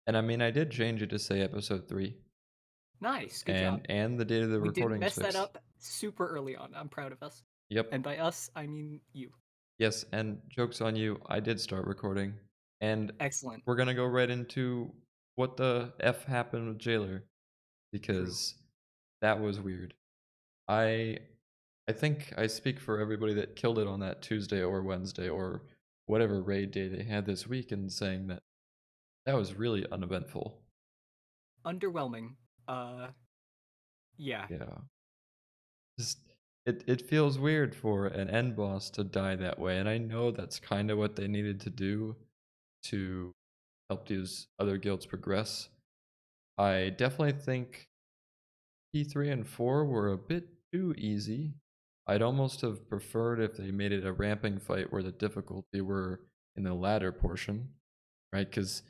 And I mean, I did change it to say episode 3, Nice, good job. and the date of the We didn't recording is mess that fixed. up super early on. I'm proud of us. Yep. And by us, I mean you. Yes, and joke's on you, I did start recording. And Excellent. we're gonna go right into what the F happened with Jailer, True. because that was weird. I I think I speak for everybody that killed it on that Tuesday or Wednesday or whatever raid day they had this week in saying that that was really uneventful. Underwhelming. Uh, yeah. Yeah. Just it feels weird for an end boss to die that way, and I know that's kind of what they needed to do to help these other guilds progress. I definitely think P3 and 4 were a bit too easy. I'd almost have preferred if they made it a ramping fight where the difficulty were in the latter portion, right? Because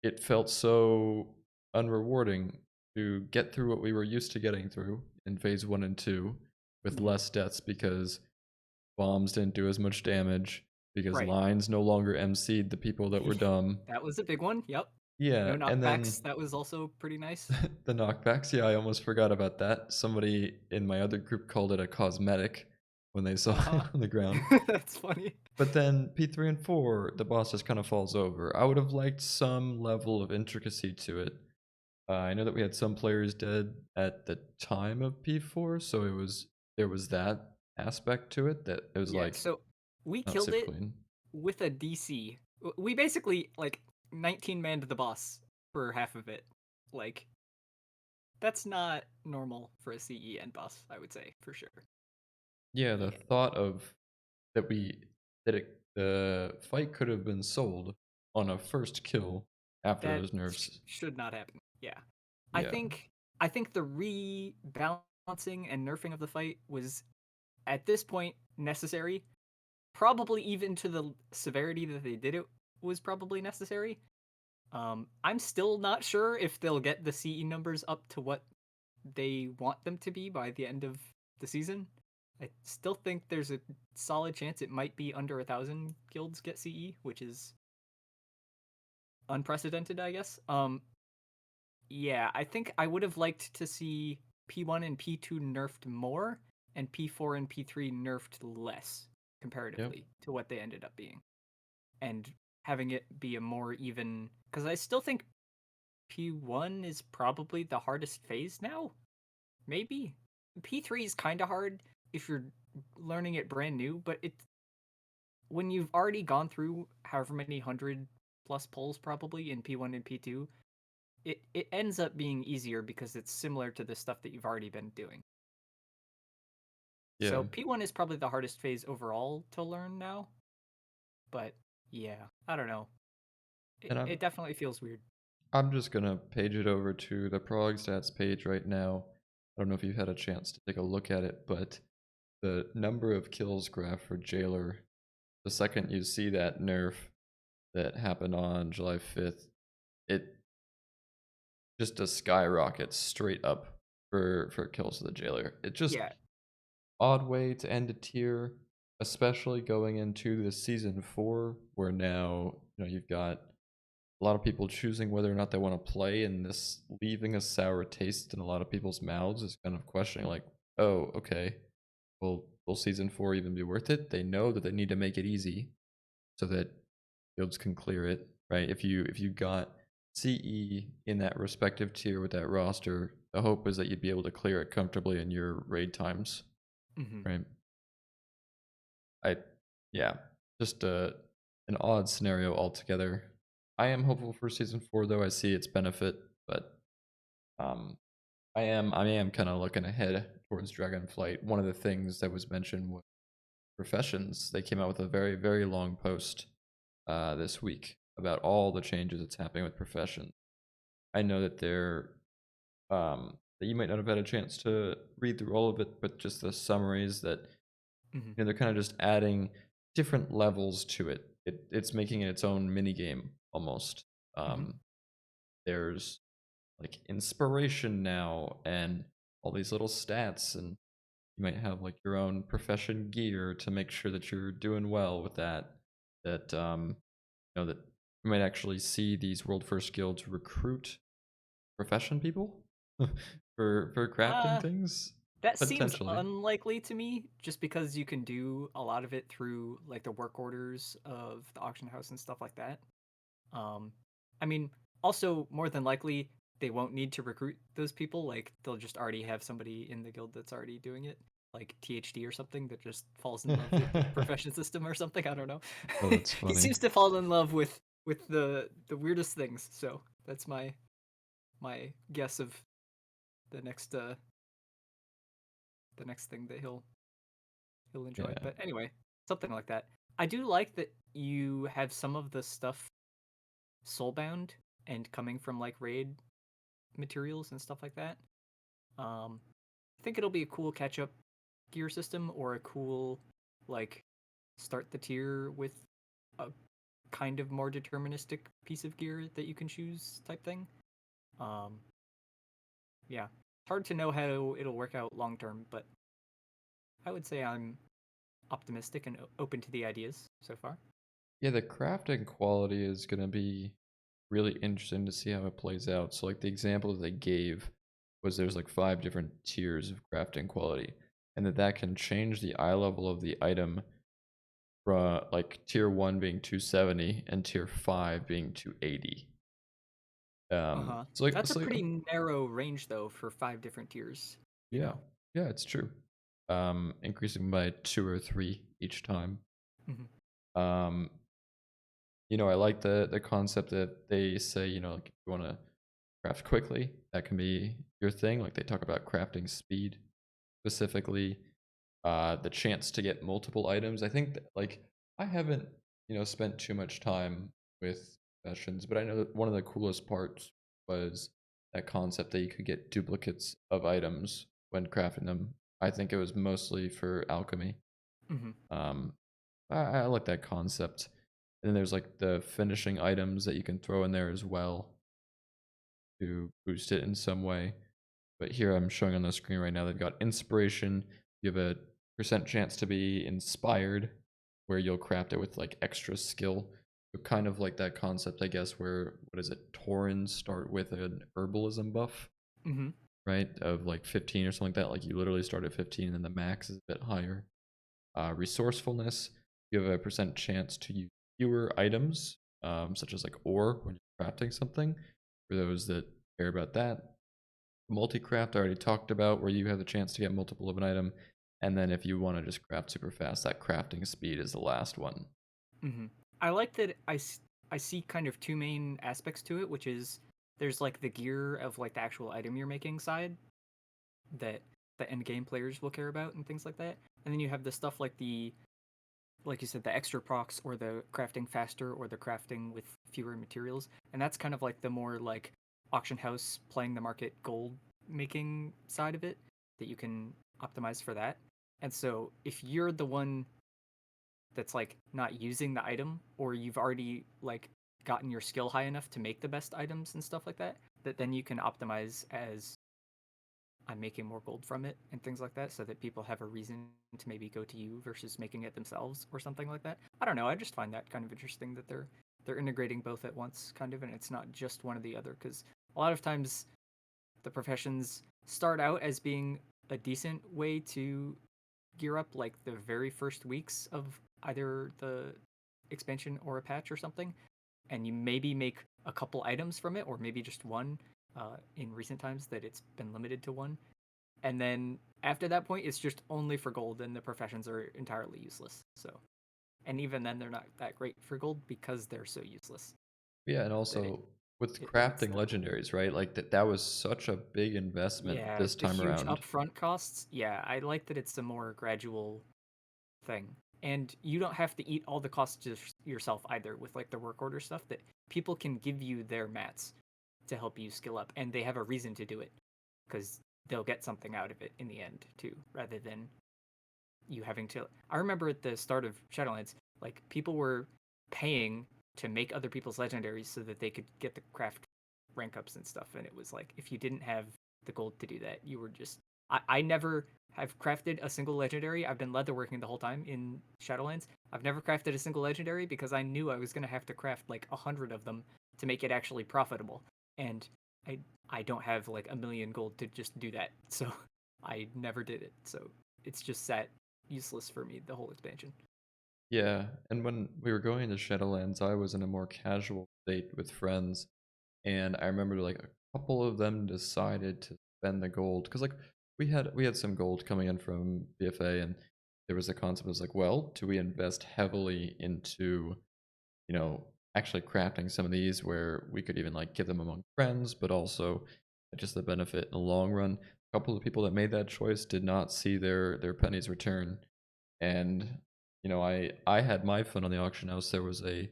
it felt so unrewarding to get through what we were used to getting through in phase 1 and 2 with Mhm. less deaths because bombs didn't do as much damage, because Right. lines no longer MC'd the people that were dumb. That was a big one. Yep. Yeah, No and knockbacks. then That was also pretty nice. the knockbacks, yeah, I almost forgot about that. Somebody in my other group called it a cosmetic when they saw it Uh-huh. on the ground. That's funny. But then P3 and 4, the boss just kind of falls over. I would have liked some level of intricacy to it. I know that we had some players dead at the time of P4, so there was that aspect to it that it was Yeah, like so we not killed super it clean. with a DC. We basically like 19 manned the boss for half of it. Like that's not normal for a CE end boss, I would say, for sure. Yeah, the Yeah. thought of that we that it, the fight could have been sold on a first kill after That those nerfs. should not happen. Yeah. I Yeah, think I think the rebalancing and nerfing of the fight was at this point necessary. Probably even to the severity that they did it was probably necessary. I'm still not sure if they'll get the CE numbers up to what they want them to be by the end of the season. I still think there's a solid chance it might be under 1,000 guilds get CE, which is unprecedented, I guess. Yeah, I think I would have liked to see P1 and P2 nerfed more, and P4 and P3 nerfed less yep, comparatively to what they ended up being, and having it be a more even. Because I still think P1 is probably the hardest phase now. Maybe P3 is kind of hard if you're learning it brand new, but it when you've already gone through however many hundred plus pulls probably in P1 and P2, it ends up being easier because it's similar to the stuff that you've already been doing. yeah. So P1 is probably the hardest phase overall to learn now, but yeah, I don't know. It, And it definitely feels weird. I'm just gonna page it over to the prog stats page right now. I don't know if you've had a chance to take a look at it, but the number of kills graph for Jailer, the second you see that nerf that happened on July 5th, it just a skyrocket straight up for kills of the Jailer. It just Yeah, odd way to end a tier, especially going into this season 4, where now you've got a lot of people choosing whether or not they want to play, and this leaving a sour taste in a lot of people's mouths is kind of questioning, like, oh, okay, well, will season 4 even be worth it? They know that they need to make it easy so that guilds can clear it, right? If you got CE in that respective tier with that roster, the hope is that you'd be able to clear it comfortably in your raid times, hmm right? I Yeah, just an odd scenario altogether. I am hopeful for season 4 though. I see its benefit, but um I am kind of looking ahead towards Dragonflight. One of the things that was mentioned was professions. They came out with a very, very long post this week about all the changes that's happening with profession. I know that that you might not have had a chance to read through all of it, but just the summaries that hmm they're kind of just adding different levels to it. It's making it its own mini game almost. hmm Um, there's like inspiration now and all these little stats, and you might have like your own profession gear to make sure that you're doing well with that. That that we might actually see these world first guilds recruit profession people for crafting Uh, things that seems potentially. unlikely to me, just because you can do a lot of it through like the work orders of the auction house and stuff like that. Um, I mean, also more than likely they won't need to recruit those people. Like they'll just already have somebody in the guild that's already doing it, like THD or something that just falls in love with the profession system or something. I don't know. Oh, that's He funny. seems to fall in love with the weirdest things. So that's my guess of the next uh the next thing that he'll enjoy. Yeah. But anyway, something like that. I do like that you have some of the stuff soulbound and coming from like raid materials and stuff like that. Um, I think it'll be a cool catch up gear system or a cool like start the tier with a kind of more deterministic piece of gear that you can choose type thing. Um, yeah, hard to know how it'll work out long term, but I would say I'm optimistic and open to the ideas so far. Yeah, the crafting quality is gonna be really interesting to see how it plays out. So like the example that they gave was there's like 5 different tiers of crafting quality, and that can change the eye level of the item from like tier 1 being 270 and tier 5 being 280. Uh huh. So like That's a so pretty narrow range though for 5 different tiers. You yeah. know. Yeah, it's true. Increasing by 2 or 3 each time. Hmm. Um, I like the concept that they say, like if you want to craft quickly, that can be your thing. Like they talk about crafting speed specifically, the chance to get multiple items. I think that, like I haven't, spent too much time with professions, but I know that one of the coolest parts was that concept that you could get duplicates of items when crafting them. I think it was mostly for alchemy. Hmm. Um, I like that concept. And then there's like the finishing items that you can throw in there as well to boost it in some way. But here I'm showing on the screen right now, they've got inspiration. You have a percent chance to be inspired, where you'll craft it with like extra skill. So kind of like that concept, I guess, where what is it? Taurens start with an herbalism buff, Hmm. right? Of like 15 or something like that. Like you literally start at 15 and then the max is a bit higher. Resourcefulness, you have a percent chance to use fewer items, such as like ore when you're crafting something. For those that care about that, multi-craft I already talked about, where you have the chance to get multiple of an item. And then if you want to just craft super fast, that crafting speed is the last one. Hmm. I like that I see kind of two main aspects to it, which is there's like the gear of like the actual item you're making side that the end game players will care about and things like that. And then you have the stuff like like you said, the extra procs or the crafting faster or the crafting with fewer materials. And that's kind of like the more like auction house playing the market gold making side of it that you can optimize for that. And so if you're the one that's like not using the item or you've already like gotten your skill high enough to make the best items and stuff like that, that then you can optimize as I'm making more gold from it and things like that so that people have a reason to maybe go to you versus making it themselves or something like that. I don't know, I just find that kind of interesting that they're integrating both at once kind of, and it's not just one or the other, because a lot of times the professions start out as being a decent way to gear up like the very first weeks of either the expansion or a patch or something, and you maybe make a couple items from it or maybe just one. In recent times that it's been limited to one, and then after that point it's just only for gold and the professions are entirely useless. So, and even then they're not that great for gold because they're so useless Yeah, and that also with it limits crafting them. legendaries, right? Like that was such a big investment Yeah, this the time huge around. upfront costs. Yeah, I like that it's a more gradual thing. And you don't have to eat all the costs yourself either with like the work order stuff, that people can give you their mats to help you skill up and they have a reason to do it because they'll get something out of it in the end too, rather than you having to. I remember at the start of Shadowlands, like people were paying to make other people's legendaries so that they could get the craft rank ups and stuff, and it was like if you didn't have the gold to do that, you were just I never have crafted a single legendary. I've been leatherworking the whole time in Shadowlands. I've never crafted a single legendary because I knew I was gonna have to craft like 100 of them to make it actually profitable. And I I don't have like a million gold to just do that. So I never did it. So it's just sat useless for me the whole expansion. Yeah, and when we were going to Shadowlands, I was in a more casual state with friends, and I remember like a couple of them decided to spend the gold because like we had some gold coming in from BFA, and there was a concept was like, well, do we invest heavily into actually crafting some of these where we could even like give them among friends, but also just the benefit in the long run. A couple of people that made that choice did not see their pennies return, and I had my fun on the auction house. There was an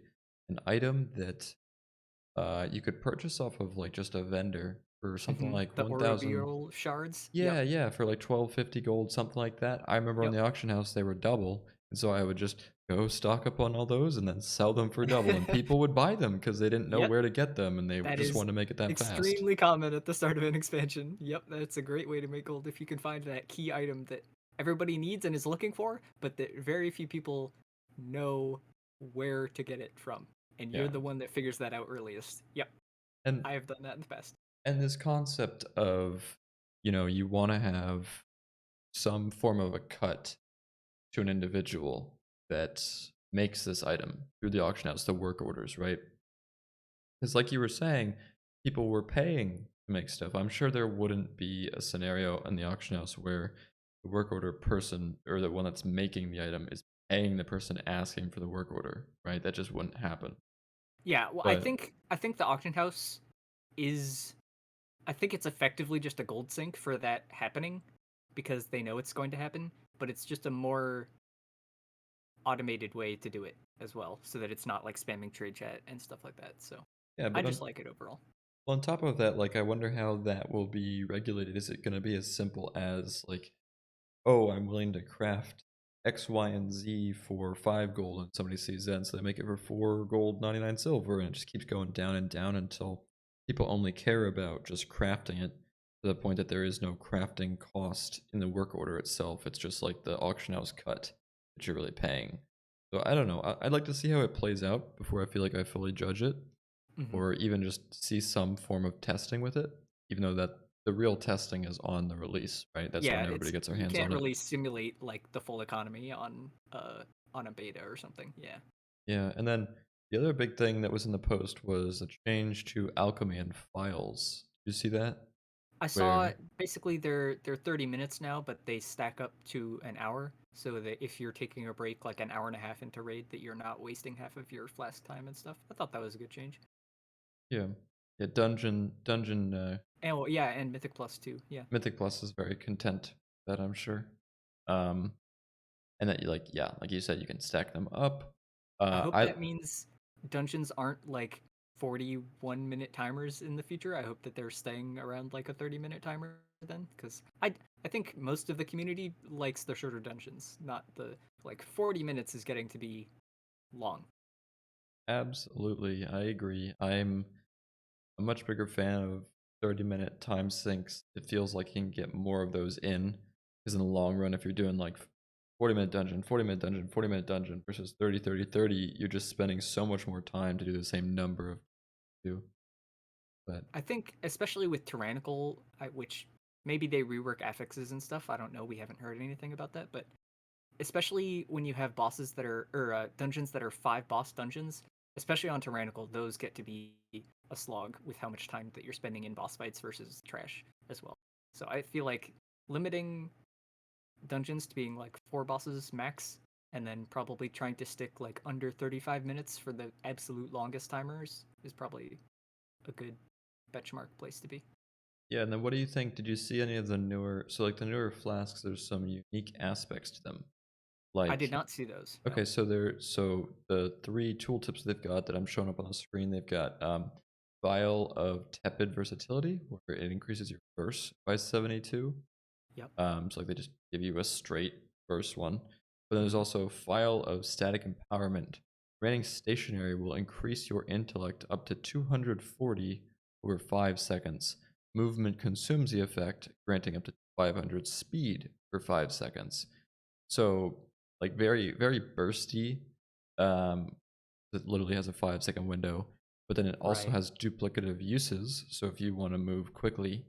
item that you could purchase off of like just a vendor for something like The 1,000. Oroviol shards. Yep. Yeah, yeah, for like 1250 gold, something like that. I remember on Yep. the auction house they were double, and so I would just go stock up on all those and then sell them for double, and people would buy them because they didn't know Yep. where to get them, and they That just is wanted to make it that fast. extremely common at the start of an expansion. Yep, that's a great way to make gold if you can find that key item that everybody needs and is looking for, but that very few people know where to get it from. And you're Yeah, the one that figures that out earliest. Yep, and I have done that in the past. this concept of you want to have some form of a cut to an individual that makes this item through the auction house, the work orders, right? Because, like you were saying, people were paying to make stuff. I'm sure there wouldn't be a scenario in the auction house where the work order person or the one that's making the item is paying the person asking for the work order, right? That just wouldn't happen. Yeah, well, But I think the auction house is I think it's effectively just a gold sink for that happening because they know it's going to happen, but it's just a more automated way to do it as well so that it's not like spamming trade chat and stuff like that. So yeah, I but just like it overall. on top of that, like I wonder how that will be regulated. Is it going to be as simple as like, oh, I'm willing to craft X, Y, and Z for 5 gold, and somebody sees that, and so they make it for 4 gold, 99 silver, and it just keeps going down and down until people only care about just crafting it to the point that there is no crafting cost in the work order itself. It's just like the auction house cut that you're really paying. So I don't know. I'd like to see how it plays out before I feel like I fully judge it, Hmm. or even just see some form of testing with it, even though that the real testing is on the release, right? That's Yeah, when everybody it's gets their you hands can't on it. really simulate like the full economy on a beta or something. Yeah. Yeah, and then the other big thing that was in the post was a change to alchemy and files. Did you see that? I saw Where, basically they're 30 minutes now, but they stack up to an hour so that if you're taking a break like an hour and a half into raid that you're not wasting half of your flask time and stuff. I thought that was a good change. yeah, yeah, dungeon And well, yeah, and Mythic Plus too. Yeah. Mythic Plus is very content with that, I'm sure. Um, and that you like, yeah, like you said, you can stack them up. I hope I that means dungeons aren't like 41-minute timers in the future. I hope that they're staying around like a 30-minute timer then cuz I think most of the community likes the shorter dungeons, not the like 40 minutes is getting to be long. absolutely, I agree. I'm a much bigger fan of 30-minute time sinks. It feels like you can get more of those in. Because in the long run, if you're doing like 40-minute dungeon, 40-minute dungeon, 40-minute dungeon versus 30, 30, 30, you're just spending so much more time to do the same number of two. But I think especially with Tyrannical, which maybe they rework affixes and stuff. I don't know. We haven't heard anything about that, but especially when you have bosses that are or dungeons that are 5 boss dungeons, especially on Tyrannical, those get to be a slog with how much time that you're spending in boss fights versus trash as well. So I feel like limiting dungeons to being like 4 bosses max and then probably trying to stick like under 35 minutes for the absolute longest timers is probably a good benchmark place to be. yeah, and then what do you think? Did you see any of the newer, so like the newer flasks, there's some unique aspects to them. I did Like, not see those. No. okay, so the 3 tooltips they've got that I'm showing up on the screen, they've got Vial of Tepid Versatility, where it increases your verse by 72. Yep. So like they just give you a straight verse one. But then there's Hmm. also Vial of Static Empowerment. Remaining stationary will increase your intellect up to 240 over 5 seconds. Movement consumes the effect, granting up to 500 speed for 5 seconds. So, like, very, very bursty. Um, it literally has a 5-second window, but then it also Right. has duplicative uses. So if you want to move quickly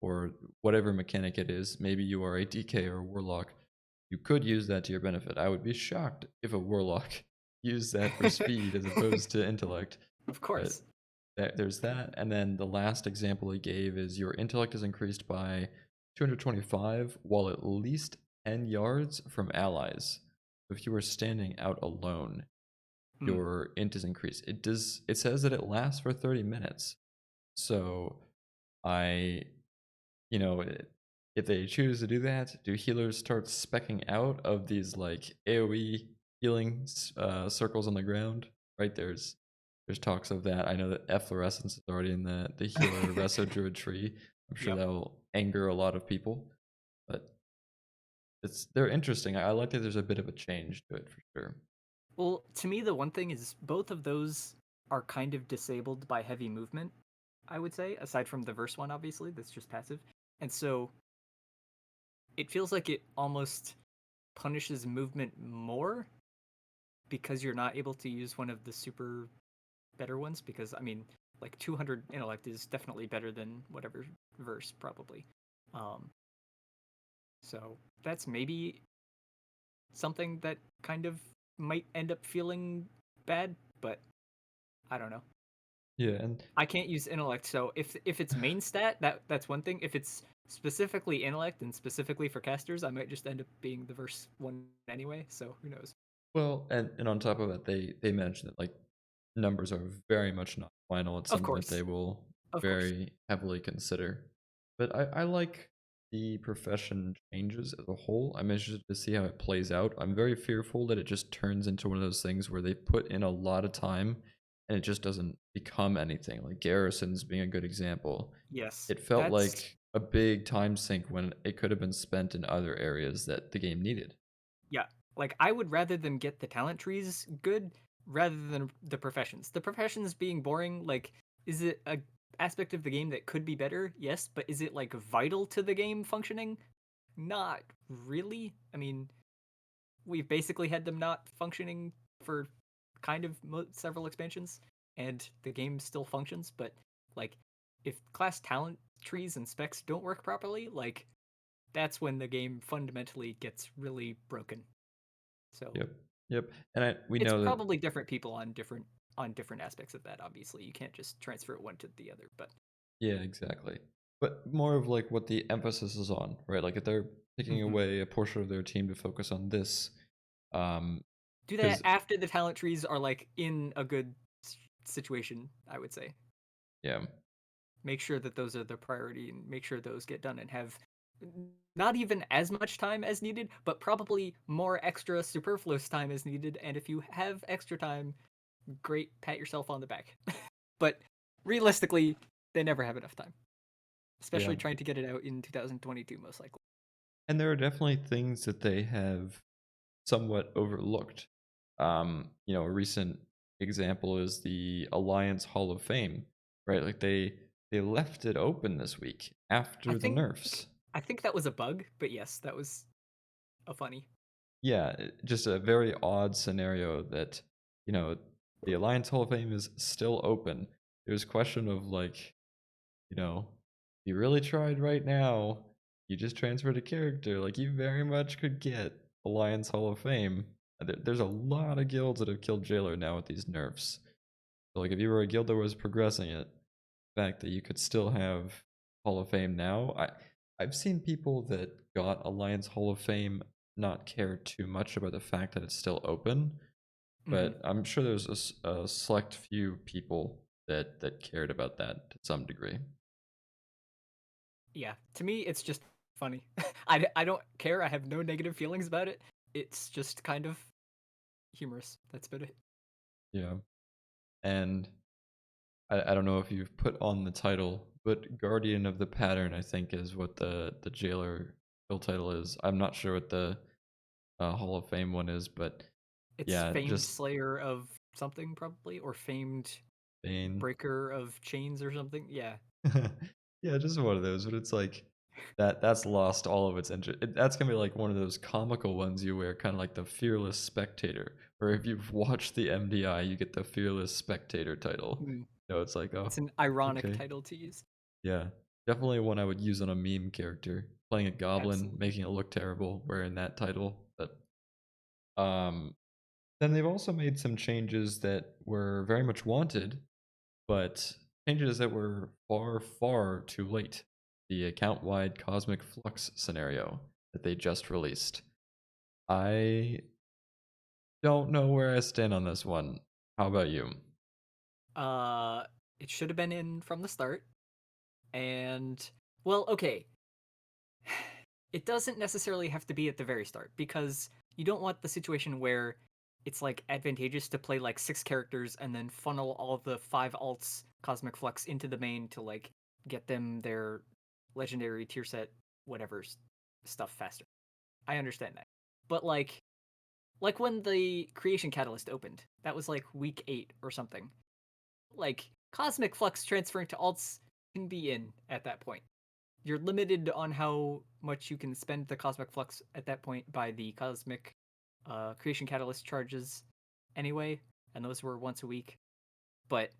or whatever mechanic it is, maybe you are a DK or a warlock, you could use that to your benefit. I would be shocked if a warlock used that for speed as opposed to intellect. Of But course. there's that. And then the last example he gave is your intellect is increased by 225 while at least 10 yards from allies. If you are standing out alone, Mm. your int is increased. It says that it lasts for 30 minutes. So I you know, if they choose to do that, do healers start specking out of these like AoE healing circles on the ground? Right, there's talks of that. I know that efflorescence is already in the healer reso druid tree. I'm sure Yep. that will anger a lot of people, but they're interesting. I like that there's a bit of a change to it for sure. Well, to me, the one thing is both of those are kind of disabled by heavy movement, I would say, aside from the verse one, obviously, that's just passive. And so it feels like it almost punishes movement more because you're not able to use one of the super better ones. Because, I mean, like 200 intellect is definitely better than whatever verse, probably. Um, so that's maybe something that kind of might end up feeling bad, but I don't know. Yeah, and I can't use intellect, so if it's main stat, that's one thing. If it's specifically intellect and specifically for casters, I might just end up being the verse one anyway. So who knows? well, and on top of that, they mentioned that like numbers are very much not final. It's Of something that course, they will of course. very heavily consider. But I like the profession changes as a whole. I'm interested to see how it plays out. I'm very fearful that it just turns into one of those things where they put in a lot of time and it just doesn't become anything. Like Garrison's being a good example. Yes, It felt that's like a big time sink when it could have been spent in other areas that the game needed. yeah. Like I would rather them get the talent trees good rather than the professions. The professions being boring, like, is it a aspect of the game that could be better? Yes, but is it like vital to the game functioning? Not really. I mean, we've basically had them not functioning for kind of several expansions, and the game still functions. But like, if class talent trees and specs don't work properly, like that's when the game fundamentally gets really broken. So Yep. Yep. And we it's know that. probably different people on different aspects of that. Obviously, you can't just transfer one to the other. But Yeah, exactly. But more of like what the emphasis is on, right? Like if they're taking mhm. away a portion of their team to focus on this, um, Do that because after the talent trees are like in a good situation. I would say. yeah, Make sure that those are the priority and make sure those get done and have not even as much time as needed, but probably more extra superfluous time as needed. And if you have extra time, great, pat yourself on the back. But realistically, they never have enough time, yeah, especially trying to get it out in 2022, most likely. and there are definitely things that they have somewhat overlooked. A recent example is the Alliance Hall of Fame, right? Like they left it open this week I after the think nerfs. I think that was a bug, but yes, that was a funny. Yeah, just a very odd scenario that, you know, the Alliance Hall of Fame is still open. There's question of like, you really tried right now. You just transferred a character. Like you very much could get Alliance Hall of Fame. There's a lot of guilds that have killed Jailer now with these nerfs. So like if you were a guild that was progressing it, the fact that you could still have Hall of Fame now, I've seen people that got Alliance Hall of Fame not care too much about the fact that it's still open, Hmm. but I'm sure there's a select few people that cared about that to some degree. Yeah, to me, it's just funny. I don't care. I have no negative feelings about it. It's just kind of humorous. That's about it. Yeah. And I don't know if you've put on the title, but Guardian of the Pattern, I think, is what the jailer build title is. I'm not sure what the Hall of Fame one is, but It's yeah, famed just slayer of something probably, or famed Bane. breaker of chains or something. Yeah. Yeah, just one of those. But it's like, that's lost all of its interest. That's gonna be like one of those comical ones you wear, kind of like the fearless spectator. Or if you've watched the MDI, you get the fearless spectator title. Mm, So it's like, oh, it's an ironic okay, title to use. yeah, definitely one I would use on a meme character. Playing a goblin, Absolutely. making it look terrible, wearing that title. But um, then they've also made some changes that were very much wanted, but changes that were far, far too late. The account-wide Cosmic Flux scenario that they just released. I don't know where I stand on this one. How about you? Uh, it should have been in from the start, and well, okay, it doesn't necessarily have to be at the very start because you don't want the situation where it's like advantageous to play like six characters and then funnel all the five alts Cosmic Flux into the main to like get them their legendary tier set whatever stuff faster. I understand that. But like when the creation catalyst opened, that was like week 8 or something. Like Cosmic Flux transferring to alts can be in at that point. You're limited on how much you can spend the Cosmic Flux at that point by the Cosmic Creation Catalyst charges anyway, and those were once a week. But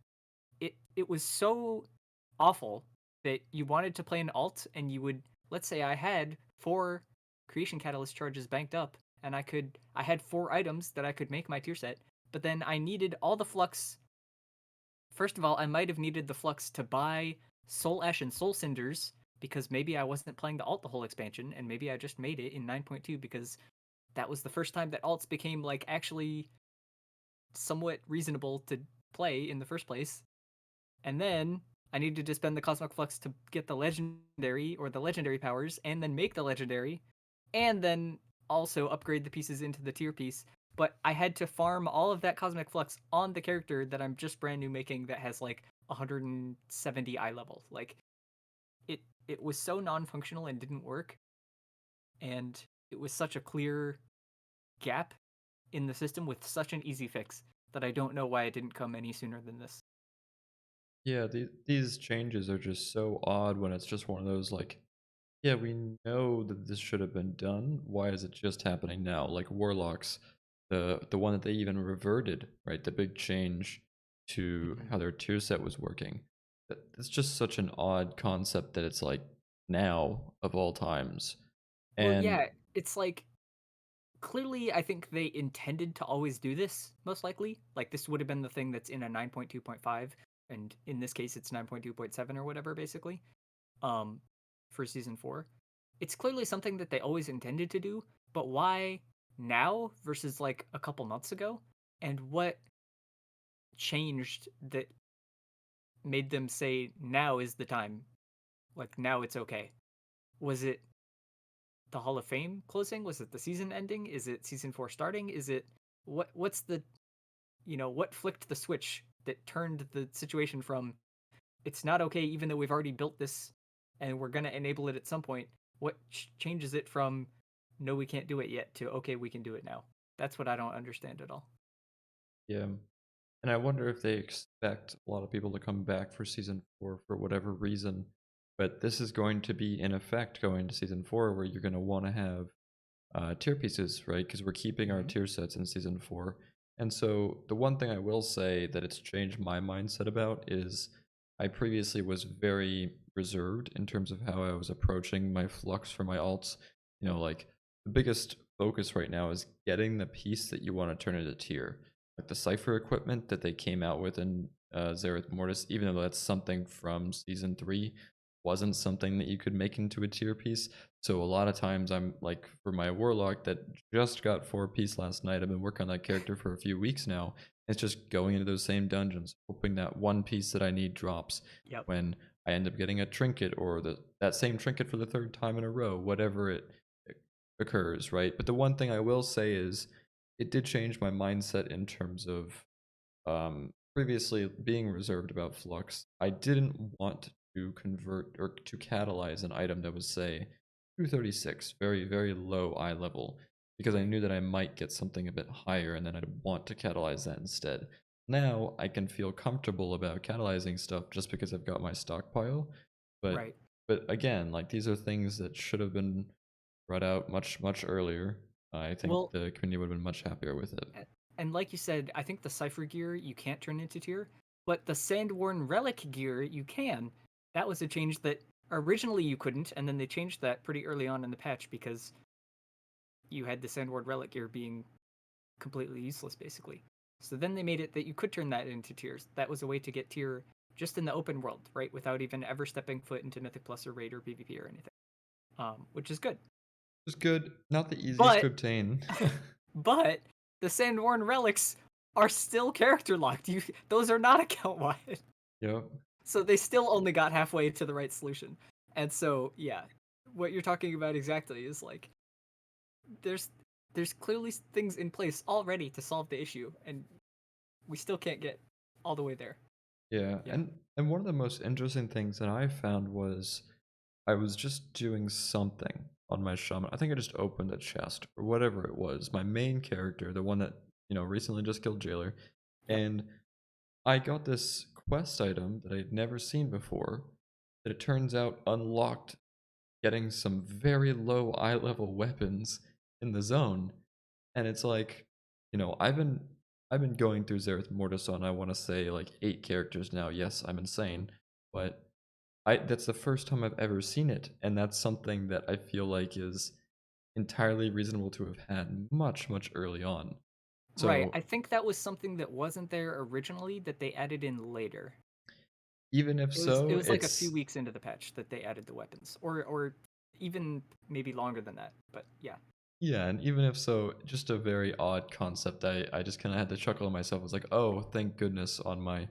it was so awful that you wanted to play an alt and you would, let's say I had 4 Creation Catalyst charges banked up and I had 4 items that I could make my tier set, but then I needed all the flux. First of all, I might have needed the flux to buy Soul Ash and Soul Cinders because maybe I wasn't playing the alt the whole expansion, and maybe I just made it in 9.2 because that was the first time that alts became like actually somewhat reasonable to play in the first place. And then I needed to spend the Cosmic Flux to get the legendary or the legendary powers, and then make the legendary, and then also upgrade the pieces into the tier piece. But I had to farm all of that Cosmic Flux on the character that I'm just brand new making that has like 170 eye level. Like it was so non-functional and didn't work, and it was such a clear gap in the system with such an easy fix that I don't know why it didn't come any sooner than this. Yeah, these changes are just so odd when it's just one of those like, yeah, we know that this should have been done. Why is it just happening now? Like Warlocks, the one that they even reverted, right? The big change to Mhm. how their tier set was working. That's just such an odd concept that it's like now of all times. Well, And yeah, it's like clearly I think they intended to always do this, most likely. Like this would have been the thing that's in a 9.2.5, and in this case it's 9.2.7 or whatever, basically. Um, for season 4. It's clearly something that they always intended to do, but why now versus like a couple months ago? And what changed that made them say now is the time? Like now it's okay. Was it the Hall of Fame closing? Was it the season ending? Is it season 4 starting? Is it what's the what flicked the switch that turned the situation from it's not okay even though we've already built this and we're going to enable it at some point? What changes it from no we can't do it yet to okay we can do it now? That's what I don't understand at all. yeah, and I wonder if they expect a lot of people to come back for season 4 for whatever reason. But this is going to be in effect going to season 4 where you're going to want to have tier pieces, right? Because we're keeping our Mm-hmm. tier sets in season 4. And so the one thing I will say that it's changed my mindset about is I previously was very reserved in terms of how I was approaching my flux for my alts. Like the biggest focus right now is getting the piece that you want to turn into tier. Like the Cypher equipment that they came out with in Zereth Mortis, even though that's something from season 3, wasn't something that you could make into a tier piece. So a lot of times I'm like for my warlock that just got 4 piece last night, I've been working on that character for a few weeks now. It's just going into those same dungeons, hoping that one piece that I need drops Yep. when I end up getting a trinket or that same trinket for the third time in a row, whatever it occurs, right? But the one thing I will say is it did change my mindset in terms of previously being reserved about Flux. I didn't want to convert or to catalyze an item that was, say, 236, very, very low eye level, because I Right. knew that I might get something a bit higher and then I'd want to catalyze that instead. Now I can feel comfortable about catalyzing stuff just because I've got my stockpile, but Right. But again, like these are things that should have been brought out much earlier. I think Well, the community would have been much happier with it. and like you said, I think the Cypher gear you can't turn into tier, but the Sandworn Relic gear you can. That was a change that originally you couldn't, and then they changed that pretty early on in the patch because you had the Sandworn Relic gear being completely useless, basically. So then they made it that you could turn that into tiers. That was a way to get tier just in the open world, right, without even ever stepping foot into Mythic Plus or Raid or PvP or anything, which is good. It's good, not the easiest to But obtain. but the Sandworn relics are still character locked. Those are not account wide. Yep. So they still only got halfway to the right solution. And so yeah, what you're talking about exactly is like there's there's clearly things in place already to solve the issue, and we still can't get all the way there. Yeah, Yeah. and one of the most interesting things that I found was I was just doing something on my shaman. I think I just opened a chest or whatever it was. My main character, the one that, recently just killed Jailer, Yep. and I got this quest item that I'd never seen before that it turns out unlocked getting some very low eye level weapons in the zone. And it's like, I've been going through Zereth Mortis on I want to say like 8 characters now. Yes, I'm insane, but I that's the first time I've ever seen it, and that's something that I feel like is entirely reasonable to have had much early on. Right. So I think that was something that wasn't there originally that they added in later. even if It so, was like a few it's weeks into the patch that they added the weapons, or even maybe longer than that. But yeah. yeah, and even if so, just a very odd concept. I just kind of had to chuckle to myself. I was like, oh, thank goodness on my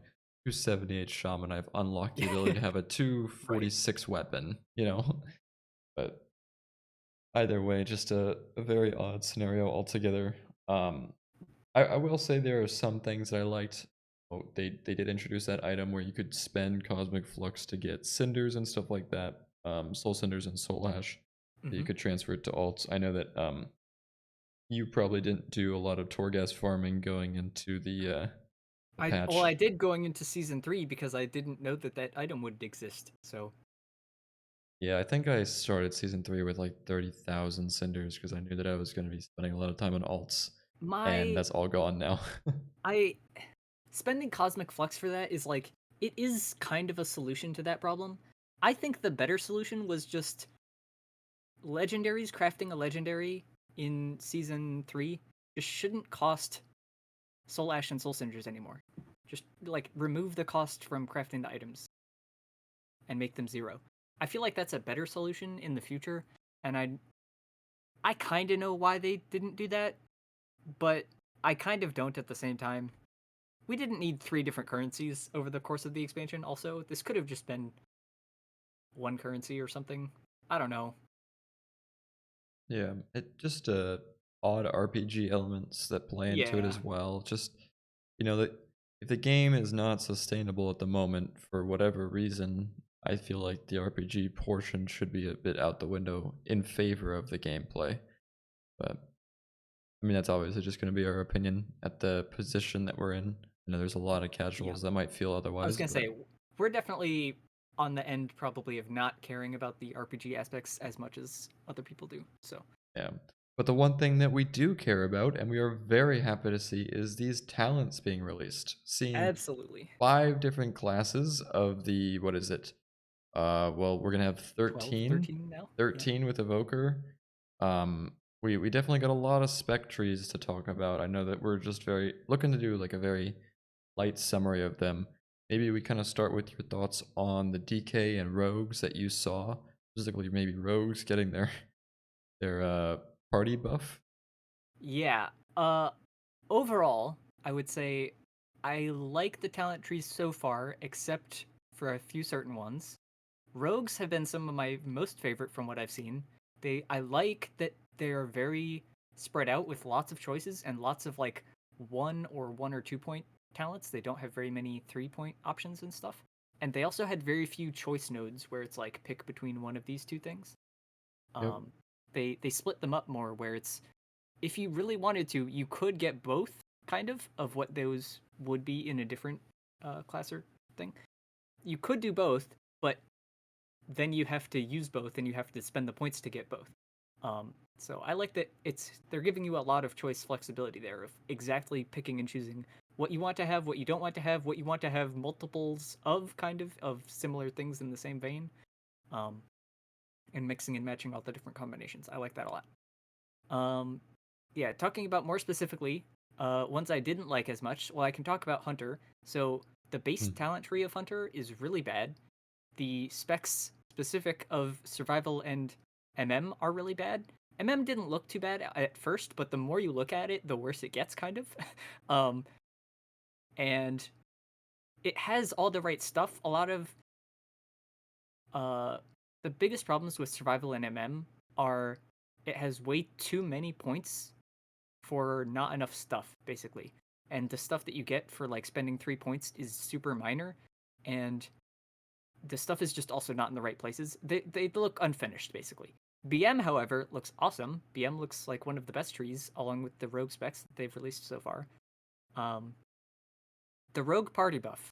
278 shaman, I've unlocked the ability to have a Right. 246 weapon. But either way, just a very odd scenario altogether. Um, I will say there are some things that I liked. Oh, they did introduce that item where you could spend Cosmic Flux to get cinders and stuff like that. Soul cinders and Soul Ash. That you Hmm. could transfer it to alts. I know that you probably didn't do a lot of Torghast farming going into the I patch. did going into season 3 because I didn't know that that item would exist. So Yeah, I think I started season 3 with like 30,000 cinders because I knew that I was going to be spending a lot of time on alts, and my that's all gone now. I spending Cosmic Flux for that is like it is kind of a solution to that problem. I think the better solution was just legendaries. Crafting a legendary in season 3 just shouldn't cost Soul Ash and Soul Singers anymore. Just like remove the cost from crafting the items and make them 0. I feel like that's a better solution in the future, and I kind of know why they didn't do that, but I kind of don't at the same time. We didn't need 3 different currencies over the course of the expansion. Also, this could have just been one currency or something. I don't know. Yeah, it just odd RPG elements that play into it Yeah. as well. Just that if the game is not sustainable at the moment for whatever reason, I feel like the RPG portion should be a bit out the window in favor of the gameplay. But I mean, that's obviously just going to be our opinion at the position that we're in. There's a lot of Yeah. casuals that might feel I was otherwise, gonna but say we're definitely on the end probably of not caring about the RPG aspects as much as other people do. So yeah. But the one thing that we do care about, and we are very happy to see, is these talents being released. Seeing absolutely. 5 different classes of the what is it? Well, we're gonna have 12, 13, 13 now. Yeah. 13 with Evoker. We definitely got a lot of spec trees to talk about. I know that we're just very looking to do like a very light summary of them. Maybe we kind of start with your thoughts on the DK and rogues that you saw. Specifically, maybe rogues getting their party buff. Yeah. Uh Overall, I would say I like the talent trees so far except for a few certain ones. Rogues have been some of my most favorite from what I've seen. I like that they are very spread out with lots of choices and lots of like 1 or 2 point talents. They don't have very many 3 point options and stuff. And they also had very few choice nodes where it's like pick between one of these two things. Yep. Um, they split them up more where it's if you really wanted to, you could get both kind of what those would be in a different class or thing. You could do both, but then you have to use both and you have to spend the points to get both. So I like that they're giving you a lot of choice flexibility there of exactly picking and choosing what you want to have, what you don't want to have, what you want to have multiples of, kind of similar things in the same vein, um, and mixing and matching all the different combinations. I like that a lot. Um, yeah, talking about more specifically, ones I didn't like as much. Well, I can talk about Hunter. So the base Hmm. talent tree of Hunter is really bad. The specs specific of survival and MM are really bad. MM didn't look too bad at first, but the more you look at it, the worse it gets, kind of. um, and it has all the right stuff. A lot of uh, the biggest problems with survival and MM are it has way too many points for not enough stuff, basically. And the stuff that you get for like spending 3 points is super minor, and the stuff is just also not in the right places. They look unfinished, basically. BM, however, looks awesome. BM looks like one of the best trees, along with the rogue specs that they've released so far. Um, the rogue party buff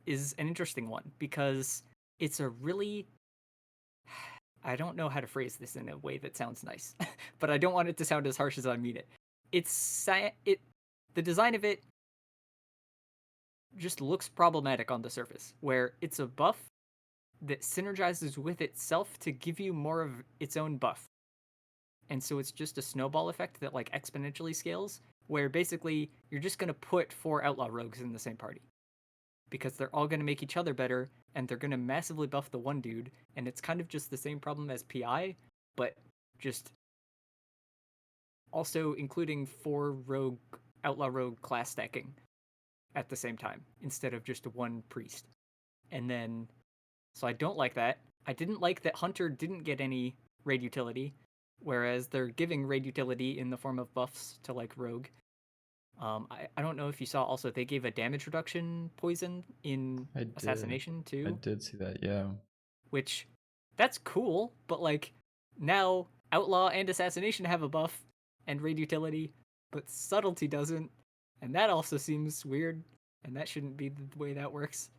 is an interesting one because it's a really, I don't know how to phrase this in a way that sounds nice, but I don't want it to sound as harsh as I mean it. It the design of it just looks problematic on the surface, where it's a buff that synergizes with itself to give you more of its own buff. And so it's just a snowball effect that like exponentially scales, where basically you're just going to put 4 outlaw rogues in the same party because they're all going to make each other better and they're going to massively buff the one dude. And it's kind of just the same problem as PI, but just also including 4 outlaw rogue class stacking at the same time instead of just one priest. And then, so I don't like that. I didn't like that Hunter didn't get any raid utility, whereas they're giving raid utility in the form of buffs to like Rogue. I don't know if you saw also they gave a damage reduction poison in I did. Assassination I too, did see that. Yeah. which that's cool, but like now Outlaw and Assassination have a buff and raid utility, but Subtlety doesn't, and that also seems weird, and that shouldn't be the way that works.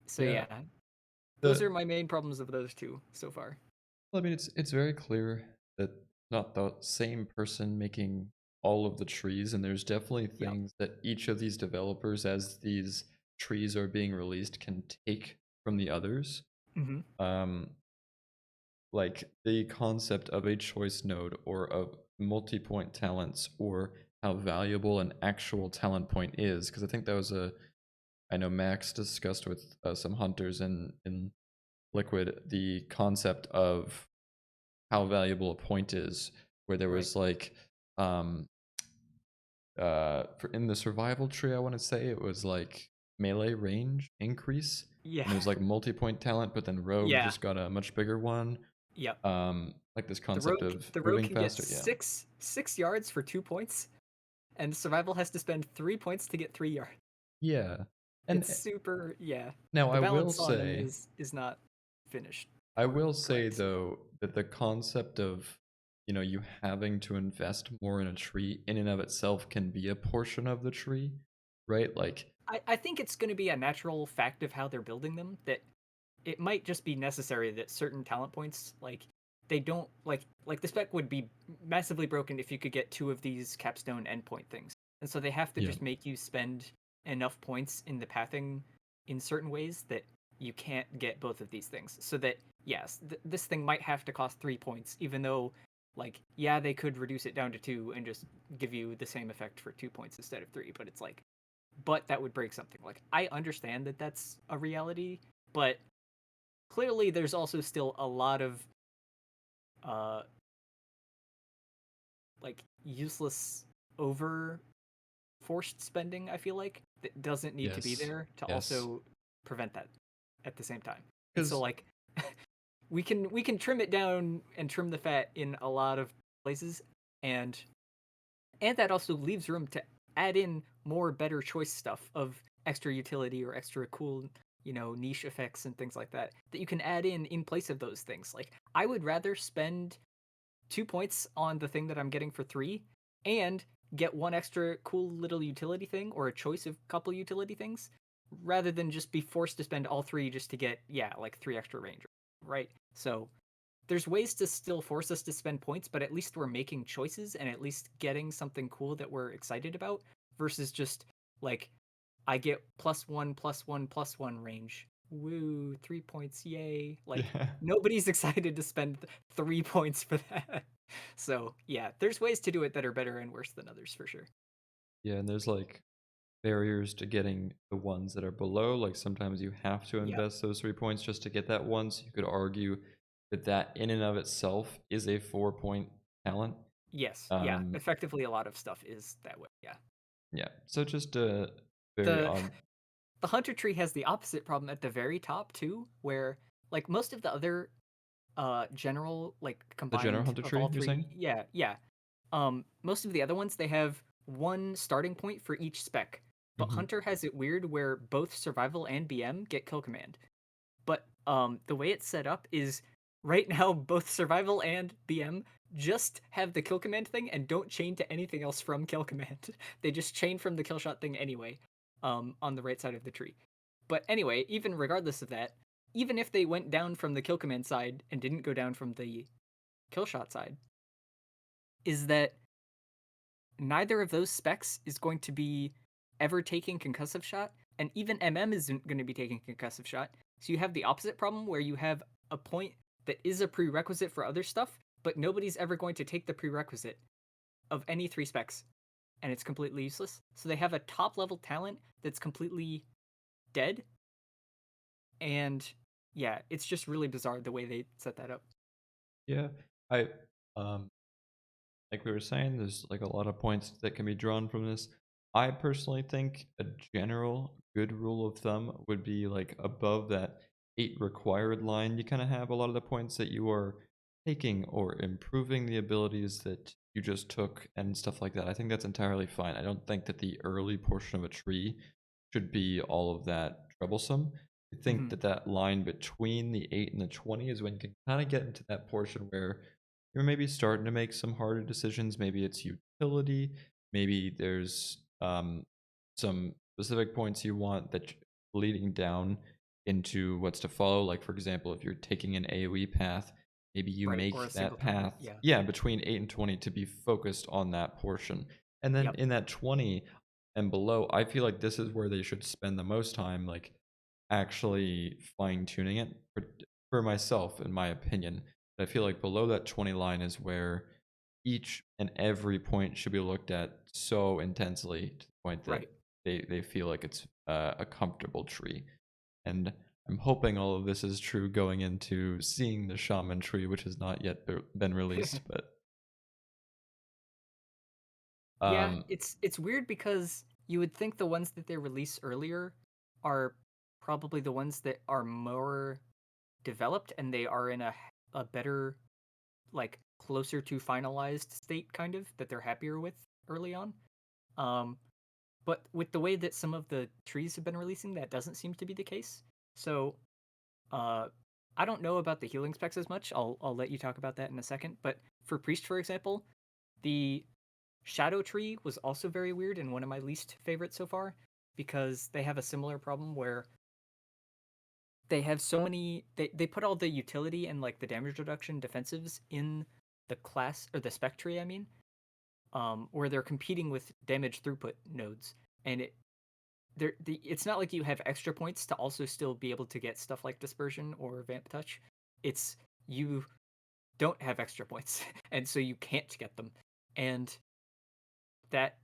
So Yeah. yeah, those are The my main problems of those two so far. Well, I mean, it's very clear that not the same person making all of the trees, and there's definitely Yep. things that each of these developers, as these trees are being released, can take from the others. Mm-hmm. Um, like the concept of a choice node or of multi-point talents or how valuable an actual talent point is, because I think that was a I know Max discussed with some hunters in Liquid the concept of how valuable a point is, where there Right. was like um for in the survival tree, I want to say it was like melee range increase, Yeah. and it was like multi-point talent, but then rogue Yeah. just got a much bigger one. Yep. Like this concept of The rogue moving can get faster. Yeah. six yards for 2 points, and survival has to spend 3 points to get 3 yards. Yeah. And It's super, yeah. now The I will balance on them say is not finished I or will say correct so far. though that the concept of you having to invest more in a tree in and of itself can be a portion of the tree, right? Like I think it's going to be a natural fact of how they're building them that it might just be necessary that certain talent points like they don't like the spec would be massively broken if you could get 2 of these capstone endpoint things, and so they have to yeah. just make you spend enough points in the pathing in certain ways that you can't get both of these things, so that yes, this thing might have to cost 3 points, even though like yeah they could reduce it down to 2 and just give you the same effect for 2 points instead of 3, but it's like but that would break something. Like I understand that that's a reality, but clearly there's also still a lot of uh like useless over forced spending, I feel like, that doesn't need to be Yes. there to Yes. also prevent that at the same time. And so Because like we can trim it down and trim the fat in a lot of places, and that also leaves room to add in more better choice stuff of extra utility or extra cool, niche effects and things like that that you can add in place of those things. Like I would rather spend 2 points on the thing that I'm getting for 3 and get one extra cool little utility thing or a choice of couple utility things rather than just be forced to spend all three just to get, yeah, like 3 extra range, right? So there's ways to still force us to spend points, but at least we're making choices and at least getting something cool that we're excited about versus just like I get +1, +1, +1 range. Woo, 3 points, yay. Like Yeah. nobody's excited to spend 3 points for that. So yeah, there's ways to do it that are better and worse than others for sure. Yeah, and there's, like, barriers to getting the ones that are below, like, sometimes you have to Yep. invest those 3 points just to get that one, so you could argue that that in and of itself is a 4-point talent. Yes. Yeah. Um, Effectively, a lot of stuff is that way. Yeah. yeah, so just a very The odd. the hunter tree has the opposite problem at the very top too, where like most of the other general like The general combined hunter of tree, all you're three, saying? yeah, yeah. Most of the other ones they have one starting point for each spec, but Mhm. hunter has it weird where both survival and BM get kill command. But the way it's set up is right now both survival and BM just have the kill command thing and don't chain to anything else from kill command. They just chain from the kill shot thing anyway, on the right side of the tree. But anyway, even regardless of that, even if they went down from the kill command side and didn't go down from the kill shot side, is that neither of those specs is going to be ever taking concussive shot, and even MM isn't going to be taking concussive shot. So you have the opposite problem where you have a point that is a prerequisite for other stuff, but nobody's ever going to take the prerequisite of any three specs, and it's completely useless. So they have a top level talent that's completely dead, and yeah, it's just really bizarre the way they set that up. Yeah, I, um like we were saying, there's like a lot of points that can be drawn from this. I personally think a general good rule of thumb would be like above that 8 required line, you kind of have a lot of the points that you are taking or improving the abilities that you just took and stuff like that. I think that's entirely fine. I don't think that the early portion of a tree should be all of that troublesome. I think Mm-hmm. that that line between the 8 and the 20 is when you can kind of get into that portion where you're maybe starting to make some harder decisions. Maybe it's utility. Maybe there's some specific points you want that leading down into what's to follow. Like, for example, if you're taking an AoE path, maybe you Right, or a make that singleton. path, Yeah. yeah, between 8 and 20 to be focused on that portion. And then Yep. in that 20 and below, I feel like this is where they should spend the most time, like actually fine tuning it for myself, in my opinion. I feel like below that 20 line is where each and every point should be looked at so intensely to the point that Right. they feel like it's a comfortable tree. And I'm hoping all of this is true going into seeing the shaman tree, which has not yet been released. But Yeah, um, it's weird because you would think the ones that they release earlier are probably the ones that are more developed and they are in a better like closer to finalized state kind of that they're happier with early on. Um but with the way that some of the trees have been releasing that doesn't seem to be the case. So, uh I don't know about the healing specs as much. I'll let you talk about that in a second, but for priest for example, the Shadow Tree was also very weird and one of my least favorites so far because they have a similar problem where they have so many they put all the utility and like the damage reduction defensives in the class or the spec tree, I mean, where they're competing with damage throughput nodes. And it's not like you have extra points to also still be able to get stuff like dispersion or vamp touch. It's you don't have extra points and so you can't get them. And that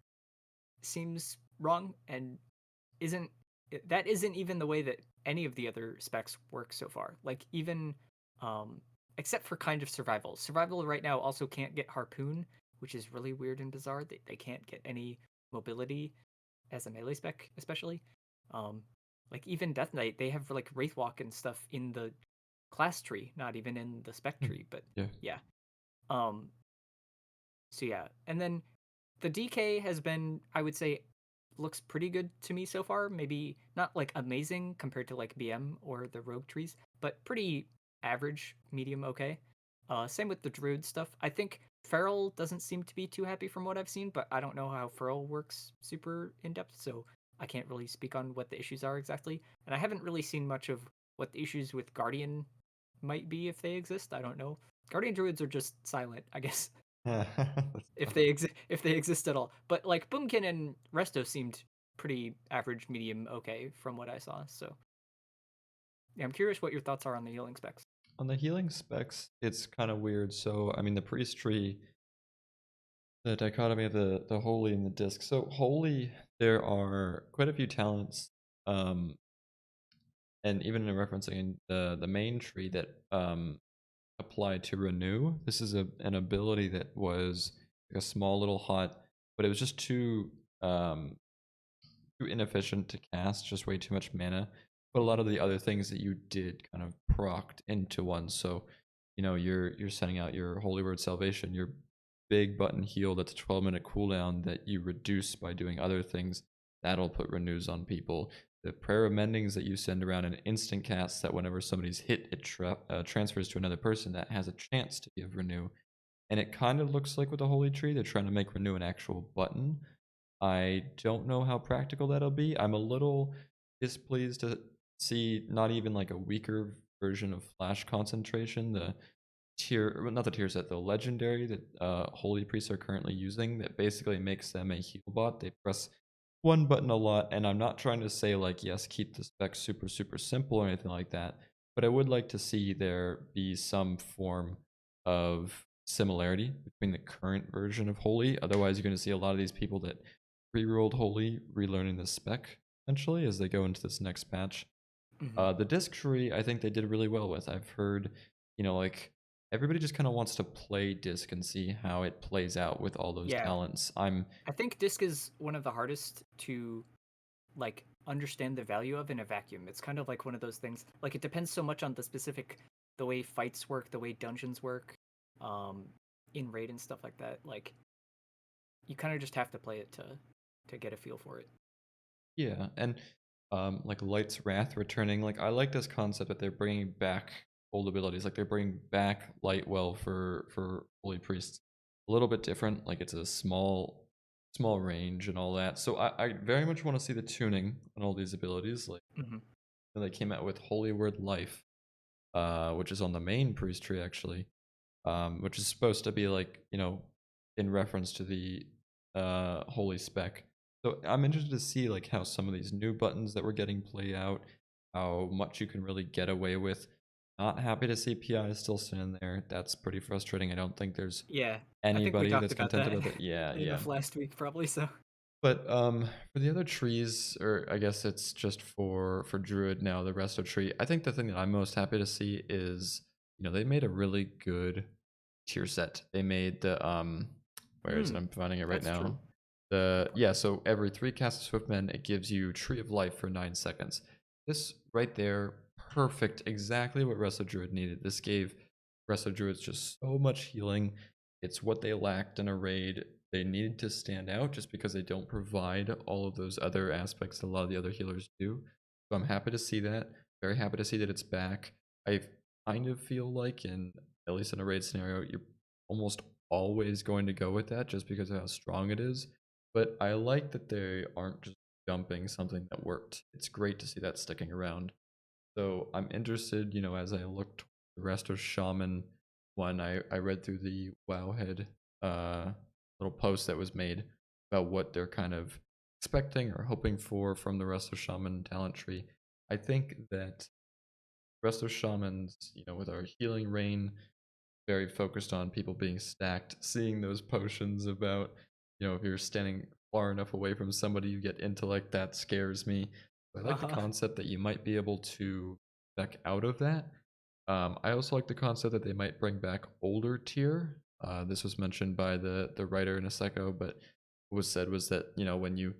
seems wrong and isn't that isn't even the way that any of the other specs work so far. Like even um except for kind of survival. Survival right now also can't get harpoon, which is really weird and bizarre. They can't get any mobility as a melee spec, especially. Um like even Death Knight, they have like Wraithwalk and stuff in the class tree, not even in the spec hmm, tree, but yeah, yeah. Um so yeah. And then the DK has been, I would say, looks pretty good to me so far. Maybe not like amazing compared to like BM or the Rogue trees, but pretty average, medium, okay. Same with the Druid stuff. I think Feral doesn't seem to be too happy from what I've seen, but I don't know how Feral works super in depth, so I can't really speak on what the issues are exactly, and I haven't really seen much of what the issues with Guardian might be if they exist. I don't know. Guardian druids are just silent, I guess, That's if tough. they exist at all. But like Boomkin and Resto seemed pretty average, medium, okay from what I saw. So yeah, I'm curious what your thoughts are on the healing specs. On the healing specs, it's kind of weird. So, I mean, the priest tree, the dichotomy of the holy and the disc. So, holy, there are quite a few talents, um, and even in referencing the main tree that apply to renew. This is an ability that was like a small little hut, but it was just um, too inefficient to cast, just way too much mana. But a lot Mhm. of the other things that you did kind of procced into one. So, you're sending out your Holy Word Salvation, your big button heal that's a 12-minute cooldown that you reduce by doing other things. That'll put renews on people. The prayer of mendings that you send around an instant cast that whenever somebody's hit, it transfers to another person that has a chance to give renew. And it kind of looks like with the Holy Tree, they're trying to make renew an actual button. I don't know how practical that'll be. I'm a little displeased to see not even like a weaker version of Flash Concentration, the tier, well, not the tier set, the legendary that Holy Priests are currently using that basically makes them a heal bot. They press one button a lot, and I'm not trying to say like, yes, keep the specs super, super simple or anything like that, but I would like to see there be some form of similarity between the current version of Holy. Otherwise, you're going to see a lot of these people that re-rolled Holy relearning the spec essentially as they go into this next patch. Mhm. The disc tree, I think they did really well with. I've heard, like everybody just kind of wants to play disc and see how it plays out with all those Yeah, talents. I'm I think disc is one of the hardest to like understand the value of in a vacuum. It's kind of like one of those things. Like it depends so much on the specific, the way fights work, the way dungeons work, um, in raid and stuff like that. Like you kind of just have to play it to get a feel for it. Yeah, and like Light's Wrath returning. Like I like this concept that they're bringing back old abilities. Like they're bringing back Lightwell for Holy Priests. A little bit different. Like it's a small range and all that. So I very much want to see the tuning on all these abilities. Like Hmm. when they came out with Holy Word Life, which is on the main priest tree actually, which is supposed to be like in reference to the holy spec. So I'm interested to see like how some of these new buttons that we're getting play out, how much you can really get away with. Not happy to see PI still sitting there. That's pretty frustrating. I don't think there's Yeah, I think we anybody talked that's about contented that with it. Yeah, yeah. enough last week, probably. So. But for the other trees, or I guess it's just for Druid now, the resto tree. I think the thing that I'm most happy to see is they made a really good tier set. They made the where is it? Mm, I'm finding it right that's true. now. The yeah, so every 3 casts of Swiftmen, it gives you Tree of Life for 9 seconds. This right there, perfect, exactly what Resto Druid needed. This gave Resto Druids just so much healing. It's what they lacked in a raid. They needed to stand out just because they don't provide all of those other aspects that a lot of the other healers do. So I'm happy to see that. Very happy to see that it's back. I kind of feel like, at least in a raid scenario, you're almost always going to go with that just because of how strong it is. But I like that they aren't just dumping something that worked. It's great to see that sticking around. So I'm interested, as I look toward the rest of Shaman one, I read through the Wowhead uh, little post that was made about what they're kind of expecting or hoping for from the rest of Shaman talent tree. I think that rest of Shamans, with our healing rain, very focused on people being stacked, seeing those potions about, if you're standing far enough away from somebody, you get intellect, that scares me. I Uh like the huh. concept that you might be able to back out of that. I also like the concept that they might bring back older tier. This was mentioned by the writer in a second, but what was said was that when you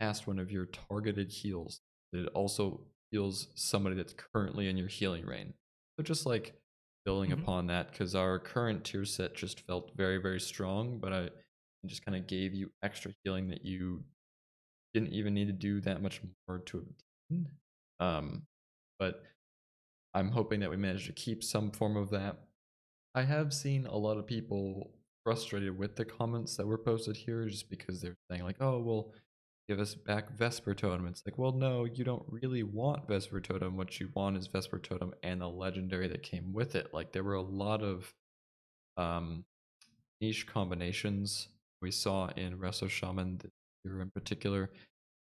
cast one of your targeted heals, it also heals somebody that's currently in your healing range. So just like building Hmm. upon that, because our current tier set just felt very, very strong, but I just kind of gave you extra healing that you didn't even need to do that much more to obtain. Um, but I'm hoping that we manage to keep some form of that. I have seen a lot of people frustrated with the comments that were posted here just because they're saying like, oh well, give us back Vesper Totem. It's like, well, no, you don't really want Vesper Totem. What you want is Vesper Totem and the legendary that came with it. Like there were a lot of um, niche combinations we saw in Resto Shaman this year in particular,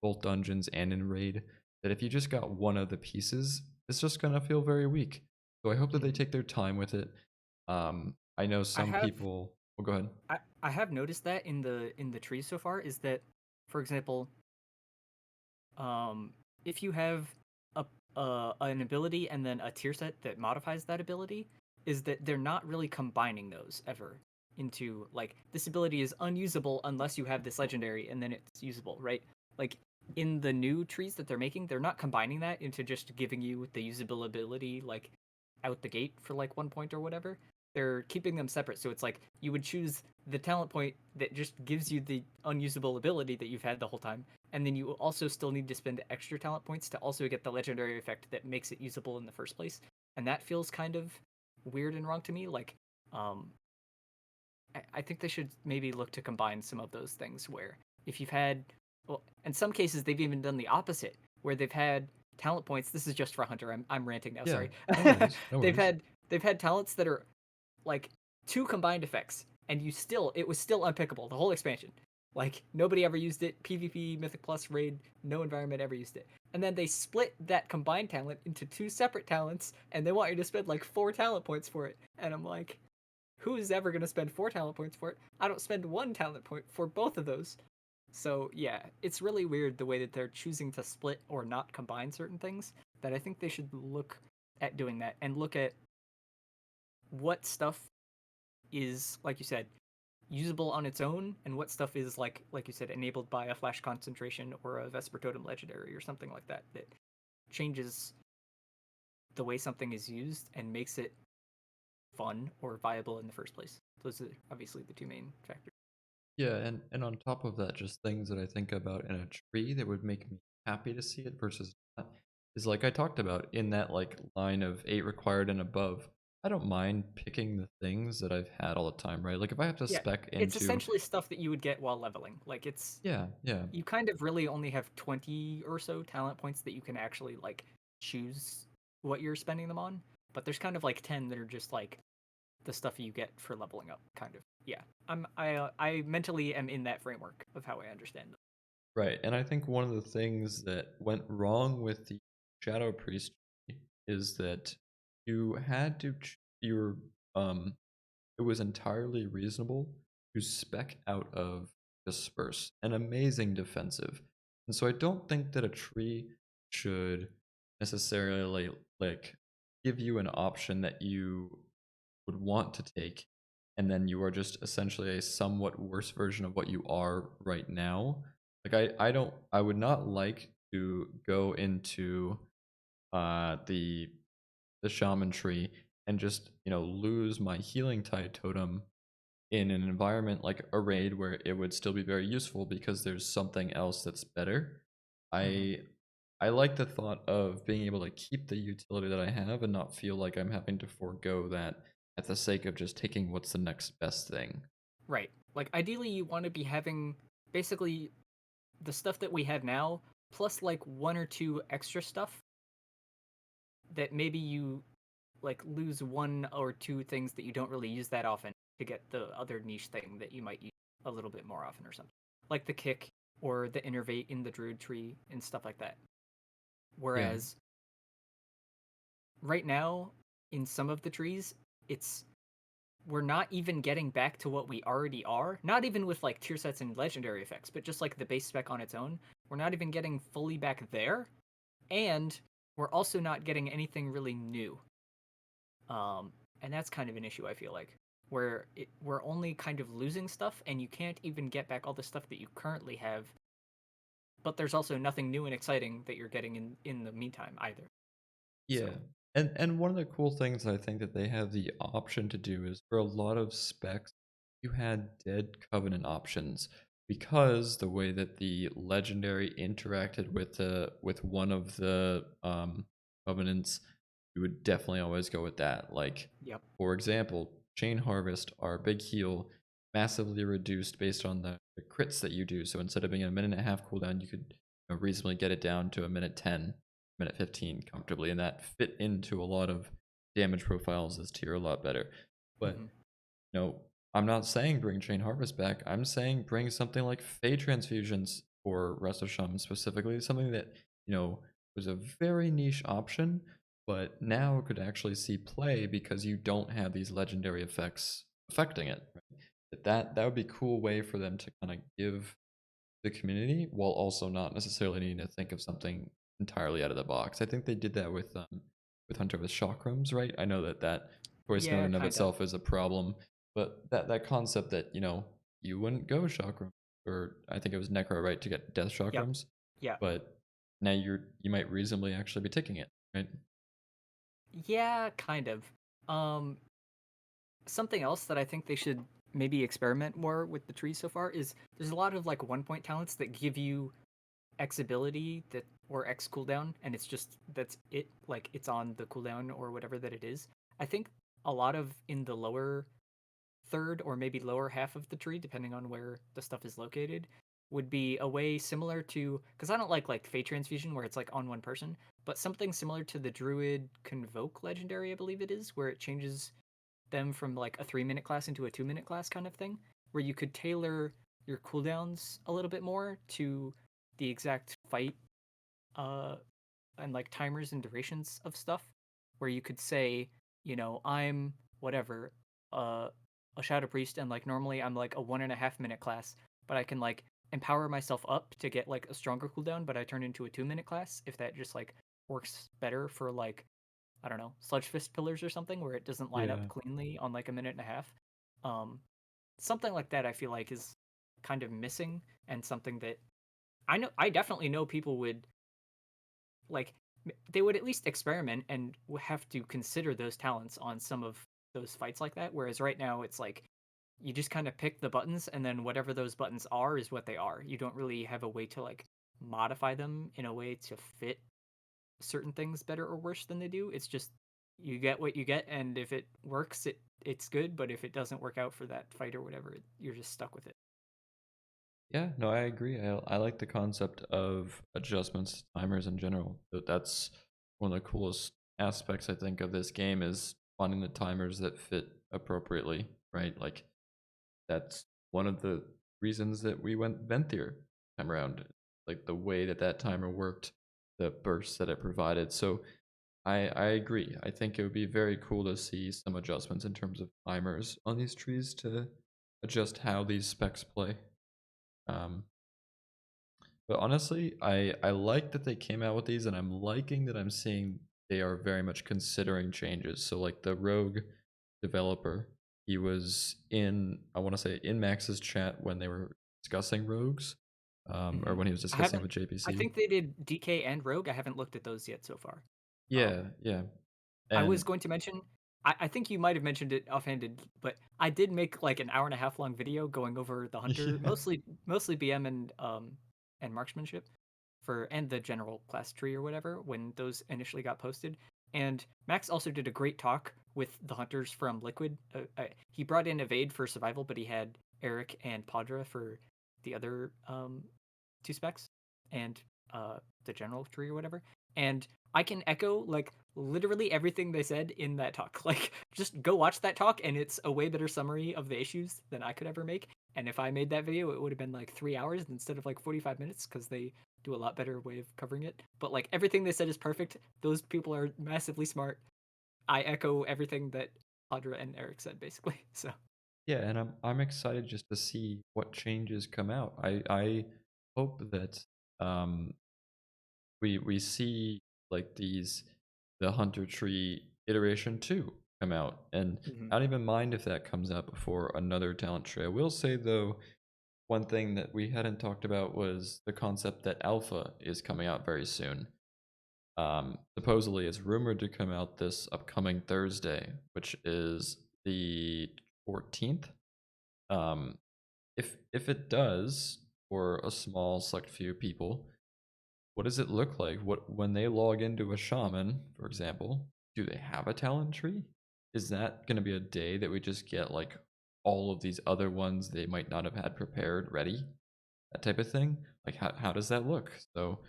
both dungeons and in raid. That if you just got one of the pieces, it's just gonna feel very weak. So I hope that they Mhm. take their time with it. I know I some have people. Well, go ahead. I have noticed that in the trees so far is that, for example, um, if you have a an ability and then a tier set that modifies that ability, is that they're not really combining those ever into like this ability is unusable unless you have this legendary and then it's usable, right? Like in the new trees that they're making, they're not combining that into just giving you the usable ability like out the gate for like 1 point or whatever. They're keeping them separate, so it's like you would choose the talent point that just gives you the unusable ability that you've had the whole time, and then you also still need to spend extra talent points to also get the legendary effect that makes it usable in the first place. And that feels kind of weird and wrong to me. Like, um, I think they should maybe look to combine some of those things where if you've had, well, in some cases they've even done the opposite, where they've had talent points. This is just for Hunter. I'm ranting now. Yeah, Sorry. no worries, no they've worries. had they've had talents that are like two combined effects, and it was still unpickable the whole expansion. Like nobody ever used it. PvP, Mythic Plus, Raid, no environment ever used it. And then they split that combined talent into two separate talents, and they want you to spend like 4 talent points for it. And I'm like, who is ever going to spend 4 talent points for it? I don't spend 1 talent point for both of those. So yeah, it's really weird the way that they're choosing to split or not combine certain things. That I think they should look at doing that and look at what stuff is, like you said, usable on its own, and what stuff is like you said, enabled by a flash concentration or a Vesper Totem legendary or something like that that changes the way something is used and makes it fun or viable in the first place. Those are obviously the two main factors. Yeah, and on top of that, just things that I think about in a tree that would make me happy to see it versus not is like I talked about in that like line of 8 required and above. I don't mind picking the things that I've had all the time, right? Like if I have to Yeah, spec it's into. essentially stuff that you would get while leveling. Like it's Yeah, yeah. you kind of really only have 20 or so talent points that you can actually like choose what you're spending them on, but there's kind of like 10 that are just like the stuff you get for leveling up kind of. Yeah. I mentally am in that framework of how I understand them. Right, and I think one of the things that went wrong with the Shadow Priest is that you had to your it was entirely reasonable to spec out of Disperse, an amazing defensive. And so I don't think that a tree should necessarily like give you an option that you would want to take, and then you are just essentially a somewhat worse version of what you are right now. Like I would not like to go into the shaman tree and just lose my healing tide totem in an environment like a raid where it would still be very useful because there's something else that's better. Mm-hmm. I like the thought of being able to keep the utility that I have and not feel like I'm having to forego that at the sake of just taking what's the next best thing. Right. Like ideally you want to be having basically the stuff that we have now plus like one or two extra stuff that maybe you like lose one or two things that you don't really use that often to get the other niche thing that you might use a little bit more often or something. Like the kick or the innervate in the druid tree and stuff like that. Yeah. Whereas right now in some of the trees, it's we're not even getting back to what we already are. Not even with like tier sets and legendary effects, but just like the base spec on its own. We're not even getting fully back there, and we're also not getting anything really new. And that's kind of an issue I feel like, where we're only kind of losing stuff, and you can't even get back all the stuff that you currently have. But there's also nothing new and exciting that you're getting in the meantime either. Yeah. So, And one of the cool things I think that they have the option to do is for a lot of specs, you had dead covenant options because the way that the legendary interacted with one of the covenants, you would definitely always go with that. Like yep. for example, Chain Harvest, our big heal. massively reduced based on the crits that you do. So instead of being a minute and a half cooldown, you could reasonably get it down to a minute 10, minute 15 comfortably, and that fit into a lot of damage profiles this tier a lot better. But Hmm. no, I'm not saying bring Chain Harvest back. I'm saying bring something like Fey Transfusions for Rest of Shaman specifically, something that, was a very niche option, but now could actually see play because you don't have these legendary effects affecting it. Right? That would be a cool way for them to kind of give the community while also not necessarily needing to think of something entirely out of the box. I think they did that with Hunter with chakrams, right? I know that choice in Yeah, and of kind of. itself is a problem, but that concept that you wouldn't go chakram, or I think it was necro, right, to get death Yep. chakrams, Yeah. but now you might reasonably actually be taking it, right? Yeah, kind of. Um, Something else that I think they should maybe experiment more with the trees so far is there's a lot of like 1 point talents that give you X ability that or X cooldown, and it's just that's it. Like it's on the cooldown or whatever that it is. I think a lot of in the lower third or maybe lower half of the tree, depending on where the stuff is located, would be a way similar to because I don't like Fate Transfusion where it's like on one person, but something similar to the Druid Convoke legendary, I believe it is, where it changes them from like a 3 minute class into a 2 minute class kind of thing, where you could tailor your cooldowns a little bit more to the exact fight uh and like timers and durations of stuff, where you could say, I'm whatever, uh a shadow priest, and like normally I'm like a 1.5 minute class, but I can like empower myself up to get like a stronger cooldown, but I turn into a 2 minute class if that just like works better for like I don't know, Sludge Fist pillars or something where it doesn't line up Yeah. cleanly on like a minute and a half. Um, Something like that I feel like is kind of missing, and something that I definitely know people would like they would at least experiment and have to consider those talents on some of those fights like that, whereas right now it's like you just kind of pick the buttons and then whatever those buttons are is what they are. You don't really have a way to like modify them in a way to fit certain things better or worse than they do. It's just you get what you get, and if it works, it's good. But if it doesn't work out for that fight or whatever, you're just stuck with it. Yeah, no, I agree. I like the concept of adjustments to timers in general. That's one of the coolest aspects I think of this game is finding the timers that fit appropriately, right? Like that's one of the reasons that we went Venthyr time around. Like the way that timer worked, the bursts that it provided. So I agree. I think it would be very cool to see some adjustments in terms of timers on these trees to adjust how these specs play. Um, but honestly, I like that they came out with these, and I'm liking that I'm seeing they are very much considering changes. So like the Rogue developer, he was in I want to say in Max's chat when they were discussing rogues, or Hmm. when he was I discussing haven't. with I JPC. think they did DK and Rogue. I haven't looked at those yet so far. Yeah, Um, yeah, I was and going to mention. I think you might have mentioned it offhanded, but I did make like an hour and a half long video going over the hunter, yeah, mostly BM and marksmanship for and the general class tree or whatever when those initially got posted. And Max also did a great talk with the hunters from Liquid. He brought in Evade for survival, but he had Eric and Padra for the other two specs and the general tree or whatever. And I can echo like literally everything they said in that talk. Like, just go watch that talk, and it's a way better summary of the issues than I could ever make. And if I made that video, it would have been like 3 hours instead of like 45 minutes because they do a lot better way of covering it. But like everything they said is perfect. Those people are massively smart. I echo everything that Audra and Eric said basically. So, yeah, and I'm excited just to see what changes come out. I hope that um we see like the hunter tree iteration 2 come out, and mhm. I don't even mind if that comes out before another talent tree. I will say though, one thing that we hadn't talked about was the concept that alpha is coming out very soon. Supposedly it's rumored to come out this upcoming Thursday, which is the 14th. um if it does, for a small select few people, what does it look like? What when they log into a shaman, for example, do they have a talent tree? Is that going to be a day that we just get like all of these other ones they might not have had prepared ready, that type of thing. Like how does that look? So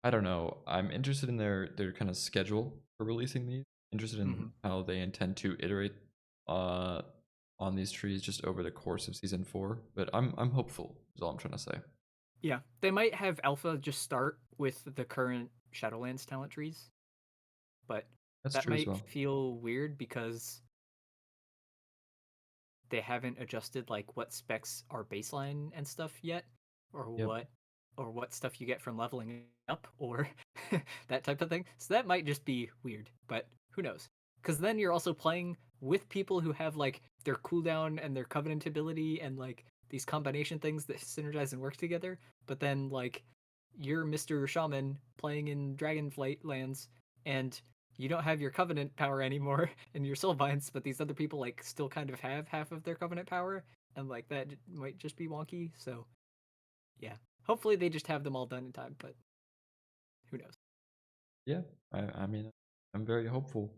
I don't know. I'm interested in their kind of schedule for releasing these. Interested in Hmm. how they intend to iterate uh on these trees just over the course of season 4. But I'm hopeful. Is all I'm trying to say. Yeah, they might have Alpha just start with the current Shadowlands talent trees, but That's that true as might well. feel weird because they haven't adjusted like what specs are baseline and stuff yet, or Yep. what stuff you get from leveling up, or that type of thing. So that might just be weird, but who knows? Because then you're also playing with people who have like their cooldown and their covenant ability and like these combination things that synergize and work together. But then like you're Mr. Shaman playing in Dragonflight lands and you don't have your covenant power anymore and your soul binds, but these other people like still kind of have half of their covenant power, and like that might just be wonky. So yeah, hopefully they just have them all done in time, but who knows? Yeah. I mean, I'm very hopeful.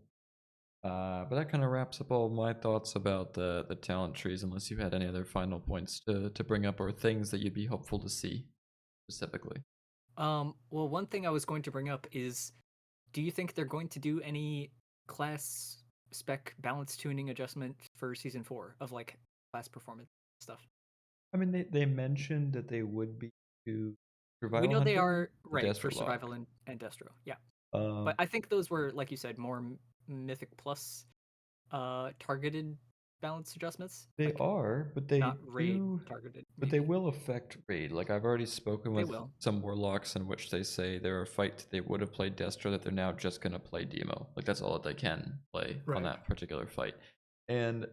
But that kind of wraps up all of my thoughts about the talent trees. Unless you had any other final points to bring up or things that you'd be hopeful to see specifically. Well, one thing I was going to bring up is, do you think they're going to do any class spec balance tuning adjustment for season 4 of like class performance stuff? I mean, they mentioned that they would be to We Survival know they Hunter, are the right for Desert survival Lock. and destro, yeah, but Um, I think those were, like you said, more mythic plus targeted balance adjustments, they like are, but not raid targeted, they maybe. will affect raid. Like I've already spoken They with will. some warlocks in which they say there are fights they would have played Destro that they're now just gonna play Demo. Like that's all that they can play on Right. that particular fight. And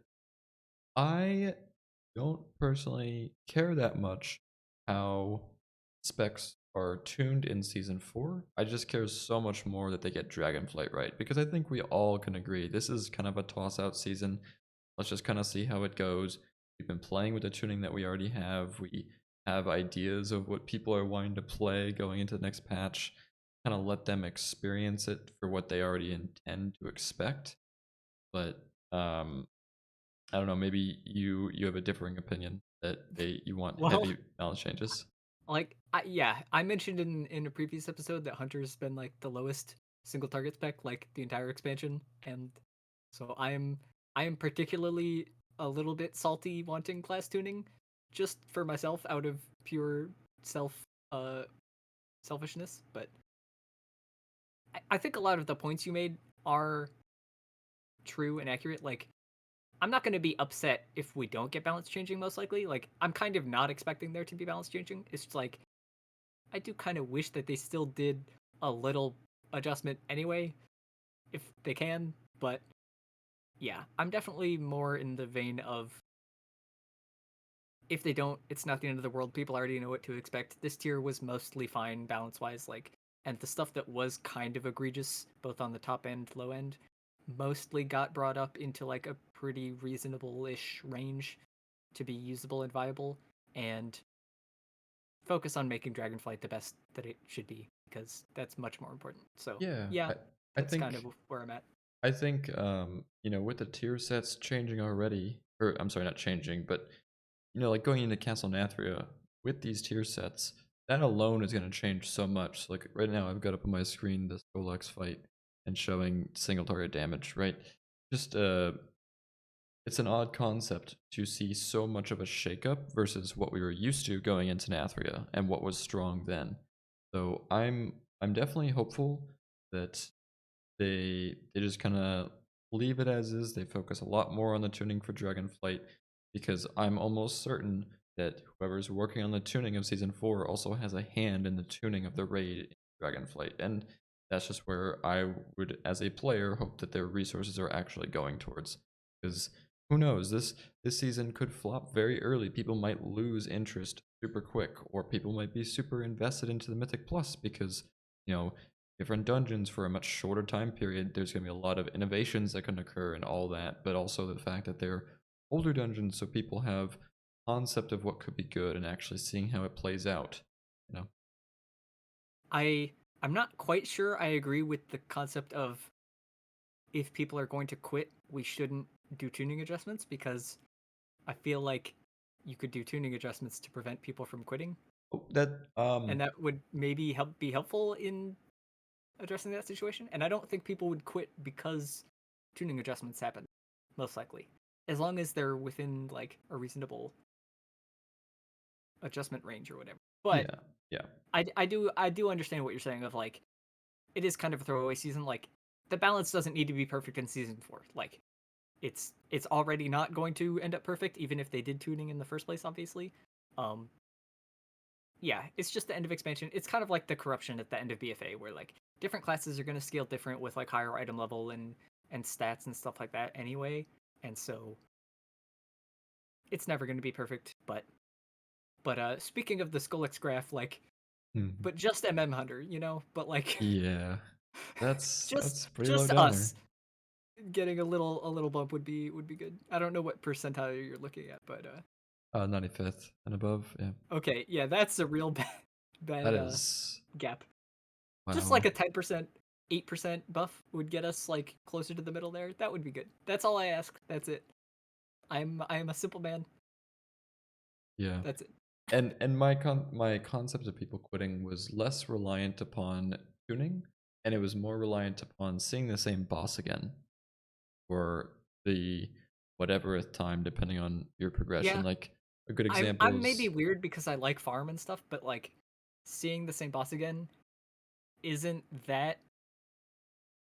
I don't personally care that much how specs are tuned in season 4. I just care so much more that they get Dragonflight right because I think we all can agree this is kind of a toss out season. Let's just kind of see how it goes. We've been playing with the tuning that we already have. We have ideas of what people are wanting to play going into the next patch. Kind of let them experience it for what they already intend to expect. But I don't know. Maybe you have a differing opinion that you want Well, heavy balance changes. like yeah, I mentioned in a previous episode that Hunter's been like the lowest single target spec like the entire expansion, and so I am particularly a little bit salty wanting class tuning just for myself out of pure self uh selfishness, but I think a lot of the points you made are true and accurate. Like I'm not going to be upset if we don't get balance changing, most likely. Like, I'm kind of not expecting there to be balance changing. It's just like, I do kind of wish that they still did a little adjustment anyway, if they can. But yeah, I'm definitely more in the vein of if they don't, it's not the end of the world. People already know what to expect. This tier was mostly fine balance wise. Like, and the stuff that was kind of egregious, both on the top end, low end, mostly got brought up into like a pretty reasonable ish range to be usable and viable, and focus on making Dragonflight the best that it should be because that's much more important. So Yeah, yeah, I that's kind think of where I'm at. with the tier sets changing already, or I'm sorry, not changing, but like going into Castle Nathria with these tier sets, that alone is going to change so much. Like right now, I've got up on my screen this Golex fight and showing single target damage, right? Just it's an odd concept to see so much of a shakeup versus what we were used to going into Nathria and what was strong then. So I'm definitely hopeful that they just kind of leave it as is. They focus a lot more on the tuning for Dragonflight because I'm almost certain that whoever's working on the tuning of season 4 also has a hand in the tuning of the raid in Dragonflight, and that's just where I would, as a player, hope that their resources are actually going towards. Because who knows, this season could flop very early. People might lose interest super quick, or people might be super invested into the Mythic Plus because you know different dungeons for a much shorter time period. There's going to be a lot of innovations that can occur and all that, but also the fact that they're older dungeons, so people have concept of what could be good and actually seeing how it plays out. You know, I I'm not quite sure I agree with the concept of if people are going to quit, we shouldn't do tuning adjustments because I feel like you could do tuning adjustments to prevent people from quitting, Oh, that and that would maybe be helpful in addressing that situation. And I don't think people would quit because tuning adjustments happen, most likely, as long as they're within like a reasonable adjustment range or whatever. But yeah, yeah. I do understand what you're saying of like it is kind of a throwaway season. Like the balance doesn't need to be perfect in season 4. Like it's already not going to end up perfect, even if they did tuning in the first place, obviously. Um, yeah, it's just the end of expansion. It's kind of like the corruption at the end of BFA, where like different classes are going to scale different with like higher item level and stats and stuff like that anyway. And so it's never going to be perfect. But speaking of the Skullex graph, like, Mhm. but just MM Hunter, you know, but like Yeah, just that's pretty low just downer. us getting a little bump would be good. I don't know what percentile you're looking at, but 95th and above. Yeah, okay, yeah, that's a real bad that bad is gap. Just like wow. a 10%, 8% buff would get us like closer to the middle there. That would be good. That's all I ask. That's it. I'm a simple man. Yeah. That's it. And my concept of people quitting was less reliant upon tuning, and it was more reliant upon seeing the same boss again for the whateverth time, depending on your progression. Yeah, Like a good example I'm is maybe weird because I like farm and stuff, but like seeing the same boss again isn't that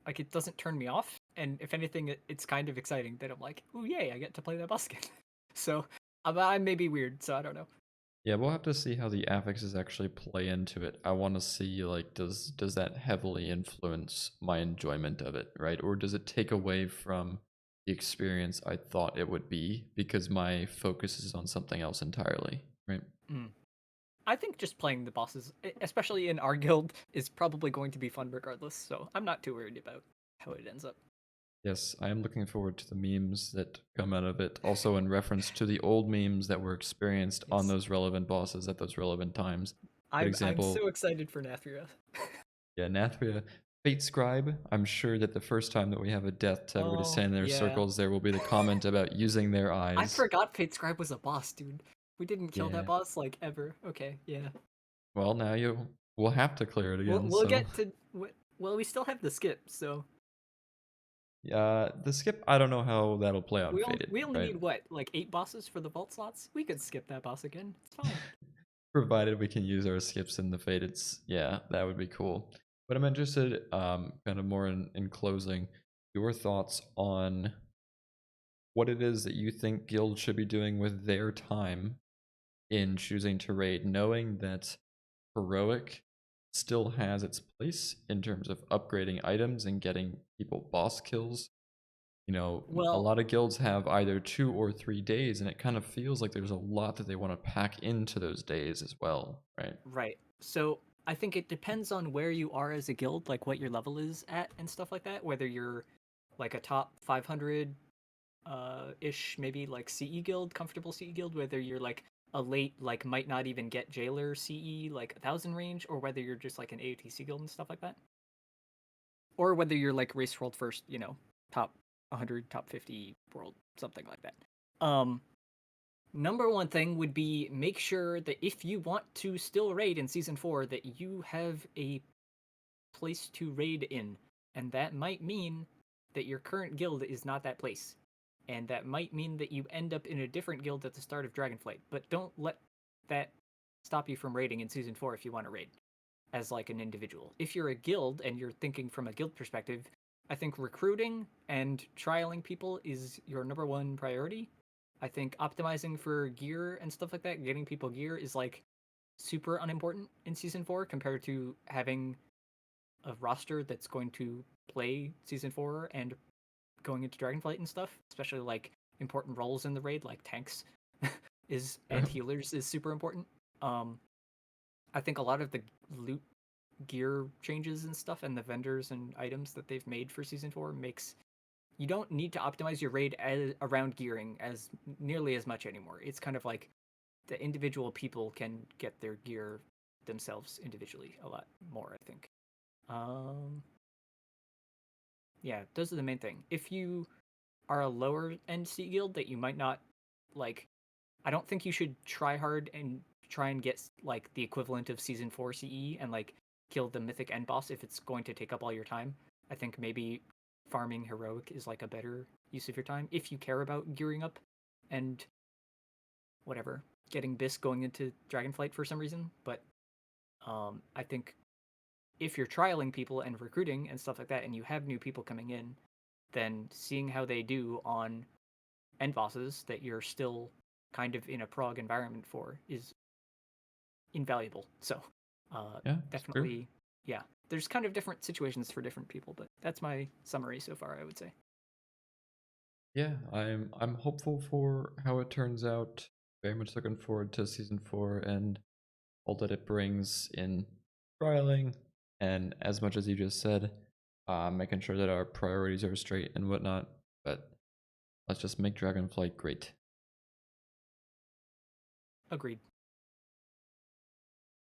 like it doesn't turn me off. And if anything, it's kind of exciting that I'm like, oh yay, I get to play that boss again. So I'm maybe weird, so I don't know. yeah, we'll have to see how the affixes actually play into it. I want to see like does that heavily influence my enjoyment of it, right? Or does it take away from the experience I thought it would be because my focus is on something else entirely, right? Mm. I think just playing the bosses, especially in our guild, is probably going to be fun regardless. So I'm not too worried about how it ends up. Yes, I am looking forward to the memes that come out of it. Also in reference to the old memes that were experienced on Yes, those relevant bosses at those relevant times. Good I'm so example, excited for Nathria. yeah, Nathria, Fate Scribe. I'm sure that the first time that we have a death to everybody Oh standing in their yeah, circles, there will be the comment about using their I eyes. forgot Fate Scribe was a boss, dude. We didn't kill that Yeah. boss like ever. Okay, yeah. Well, now you will have to clear it We'll again. we'll So, get to well, we still have the skip, so yeah, the skip. I don't know how that'll play out in Fated, we only right? need what, like 8 bosses for the vault slots. We could skip that boss again. It's fine. Provided we can use our skips in the Fateds, yeah, that would be cool. But I'm interested, kind of more in closing, your thoughts on what it is that you think guilds should be doing with their time in choosing to raid, knowing that heroic still has its place in terms of upgrading items and getting people boss kills. You know, a Well, lot of guilds have either 2 or 3 days, and it kind of feels like there's a lot that they want to pack into those days as well, right? right. So I think it depends on where you are as a guild, like what your level is at and stuff like that. Whether you're like a top 500 ish, maybe like CE guild, comfortable CE guild, whether you're like a late like might not even get jailer CE like 1,000 range, or whether you're just like an AOTC guild and stuff like that, or whether you're like race world first, you know, top 100, top 50 world, something like that. Um, Number one thing would be make sure that if you want to still raid in season 4, that you have a place to raid in, and that might mean that your current guild is not that place, and that might mean that you end up in a different guild at the start of Dragonflight. But don't let that stop you from raiding in season 4 if you want to raid as like an individual. If you're a guild and you're thinking from a guild perspective, I think recruiting and trialing people is your number one priority. I think optimizing for gear and stuff like that, getting people gear is like super unimportant in season 4 compared to having a roster that's going to play season 4 and going into Dragonflight and stuff, especially like important roles in the raid like tanks is and healers is super important. Um I think a lot of the loot gear changes and stuff and the vendors and items that they've made for season 4 makes you don't need to optimize your raid around gearing as nearly as much anymore. It's kind of like the individual people can get their gear themselves individually a lot more, I think. Um yeah, those are the main thing. If you are a lower end C guild that you might not Like, I don't think you should try hard and try and get like the equivalent of season 4 CE and like kill the mythic end boss if it's going to take up all your time. I think maybe farming heroic is like a better use of your time if you care about gearing up and whatever, getting Bis going into Dragonflight for some reason. But I think if you're trialing people and recruiting and stuff like that, and you have new people coming in, then seeing how they do on end bosses that you're still kind of in a prog environment for is invaluable. So, Yeah, it's true. definitely, yeah. There's kind of different situations for different people, but that's my summary so far, I would say. Yeah, I'm hopeful for how it turns out. Very much looking forward to season 4 and all that it brings in trialing. And as much as you just said, making sure that our priorities are straight and whatnot. But let's just make Dragonflight great. Agreed.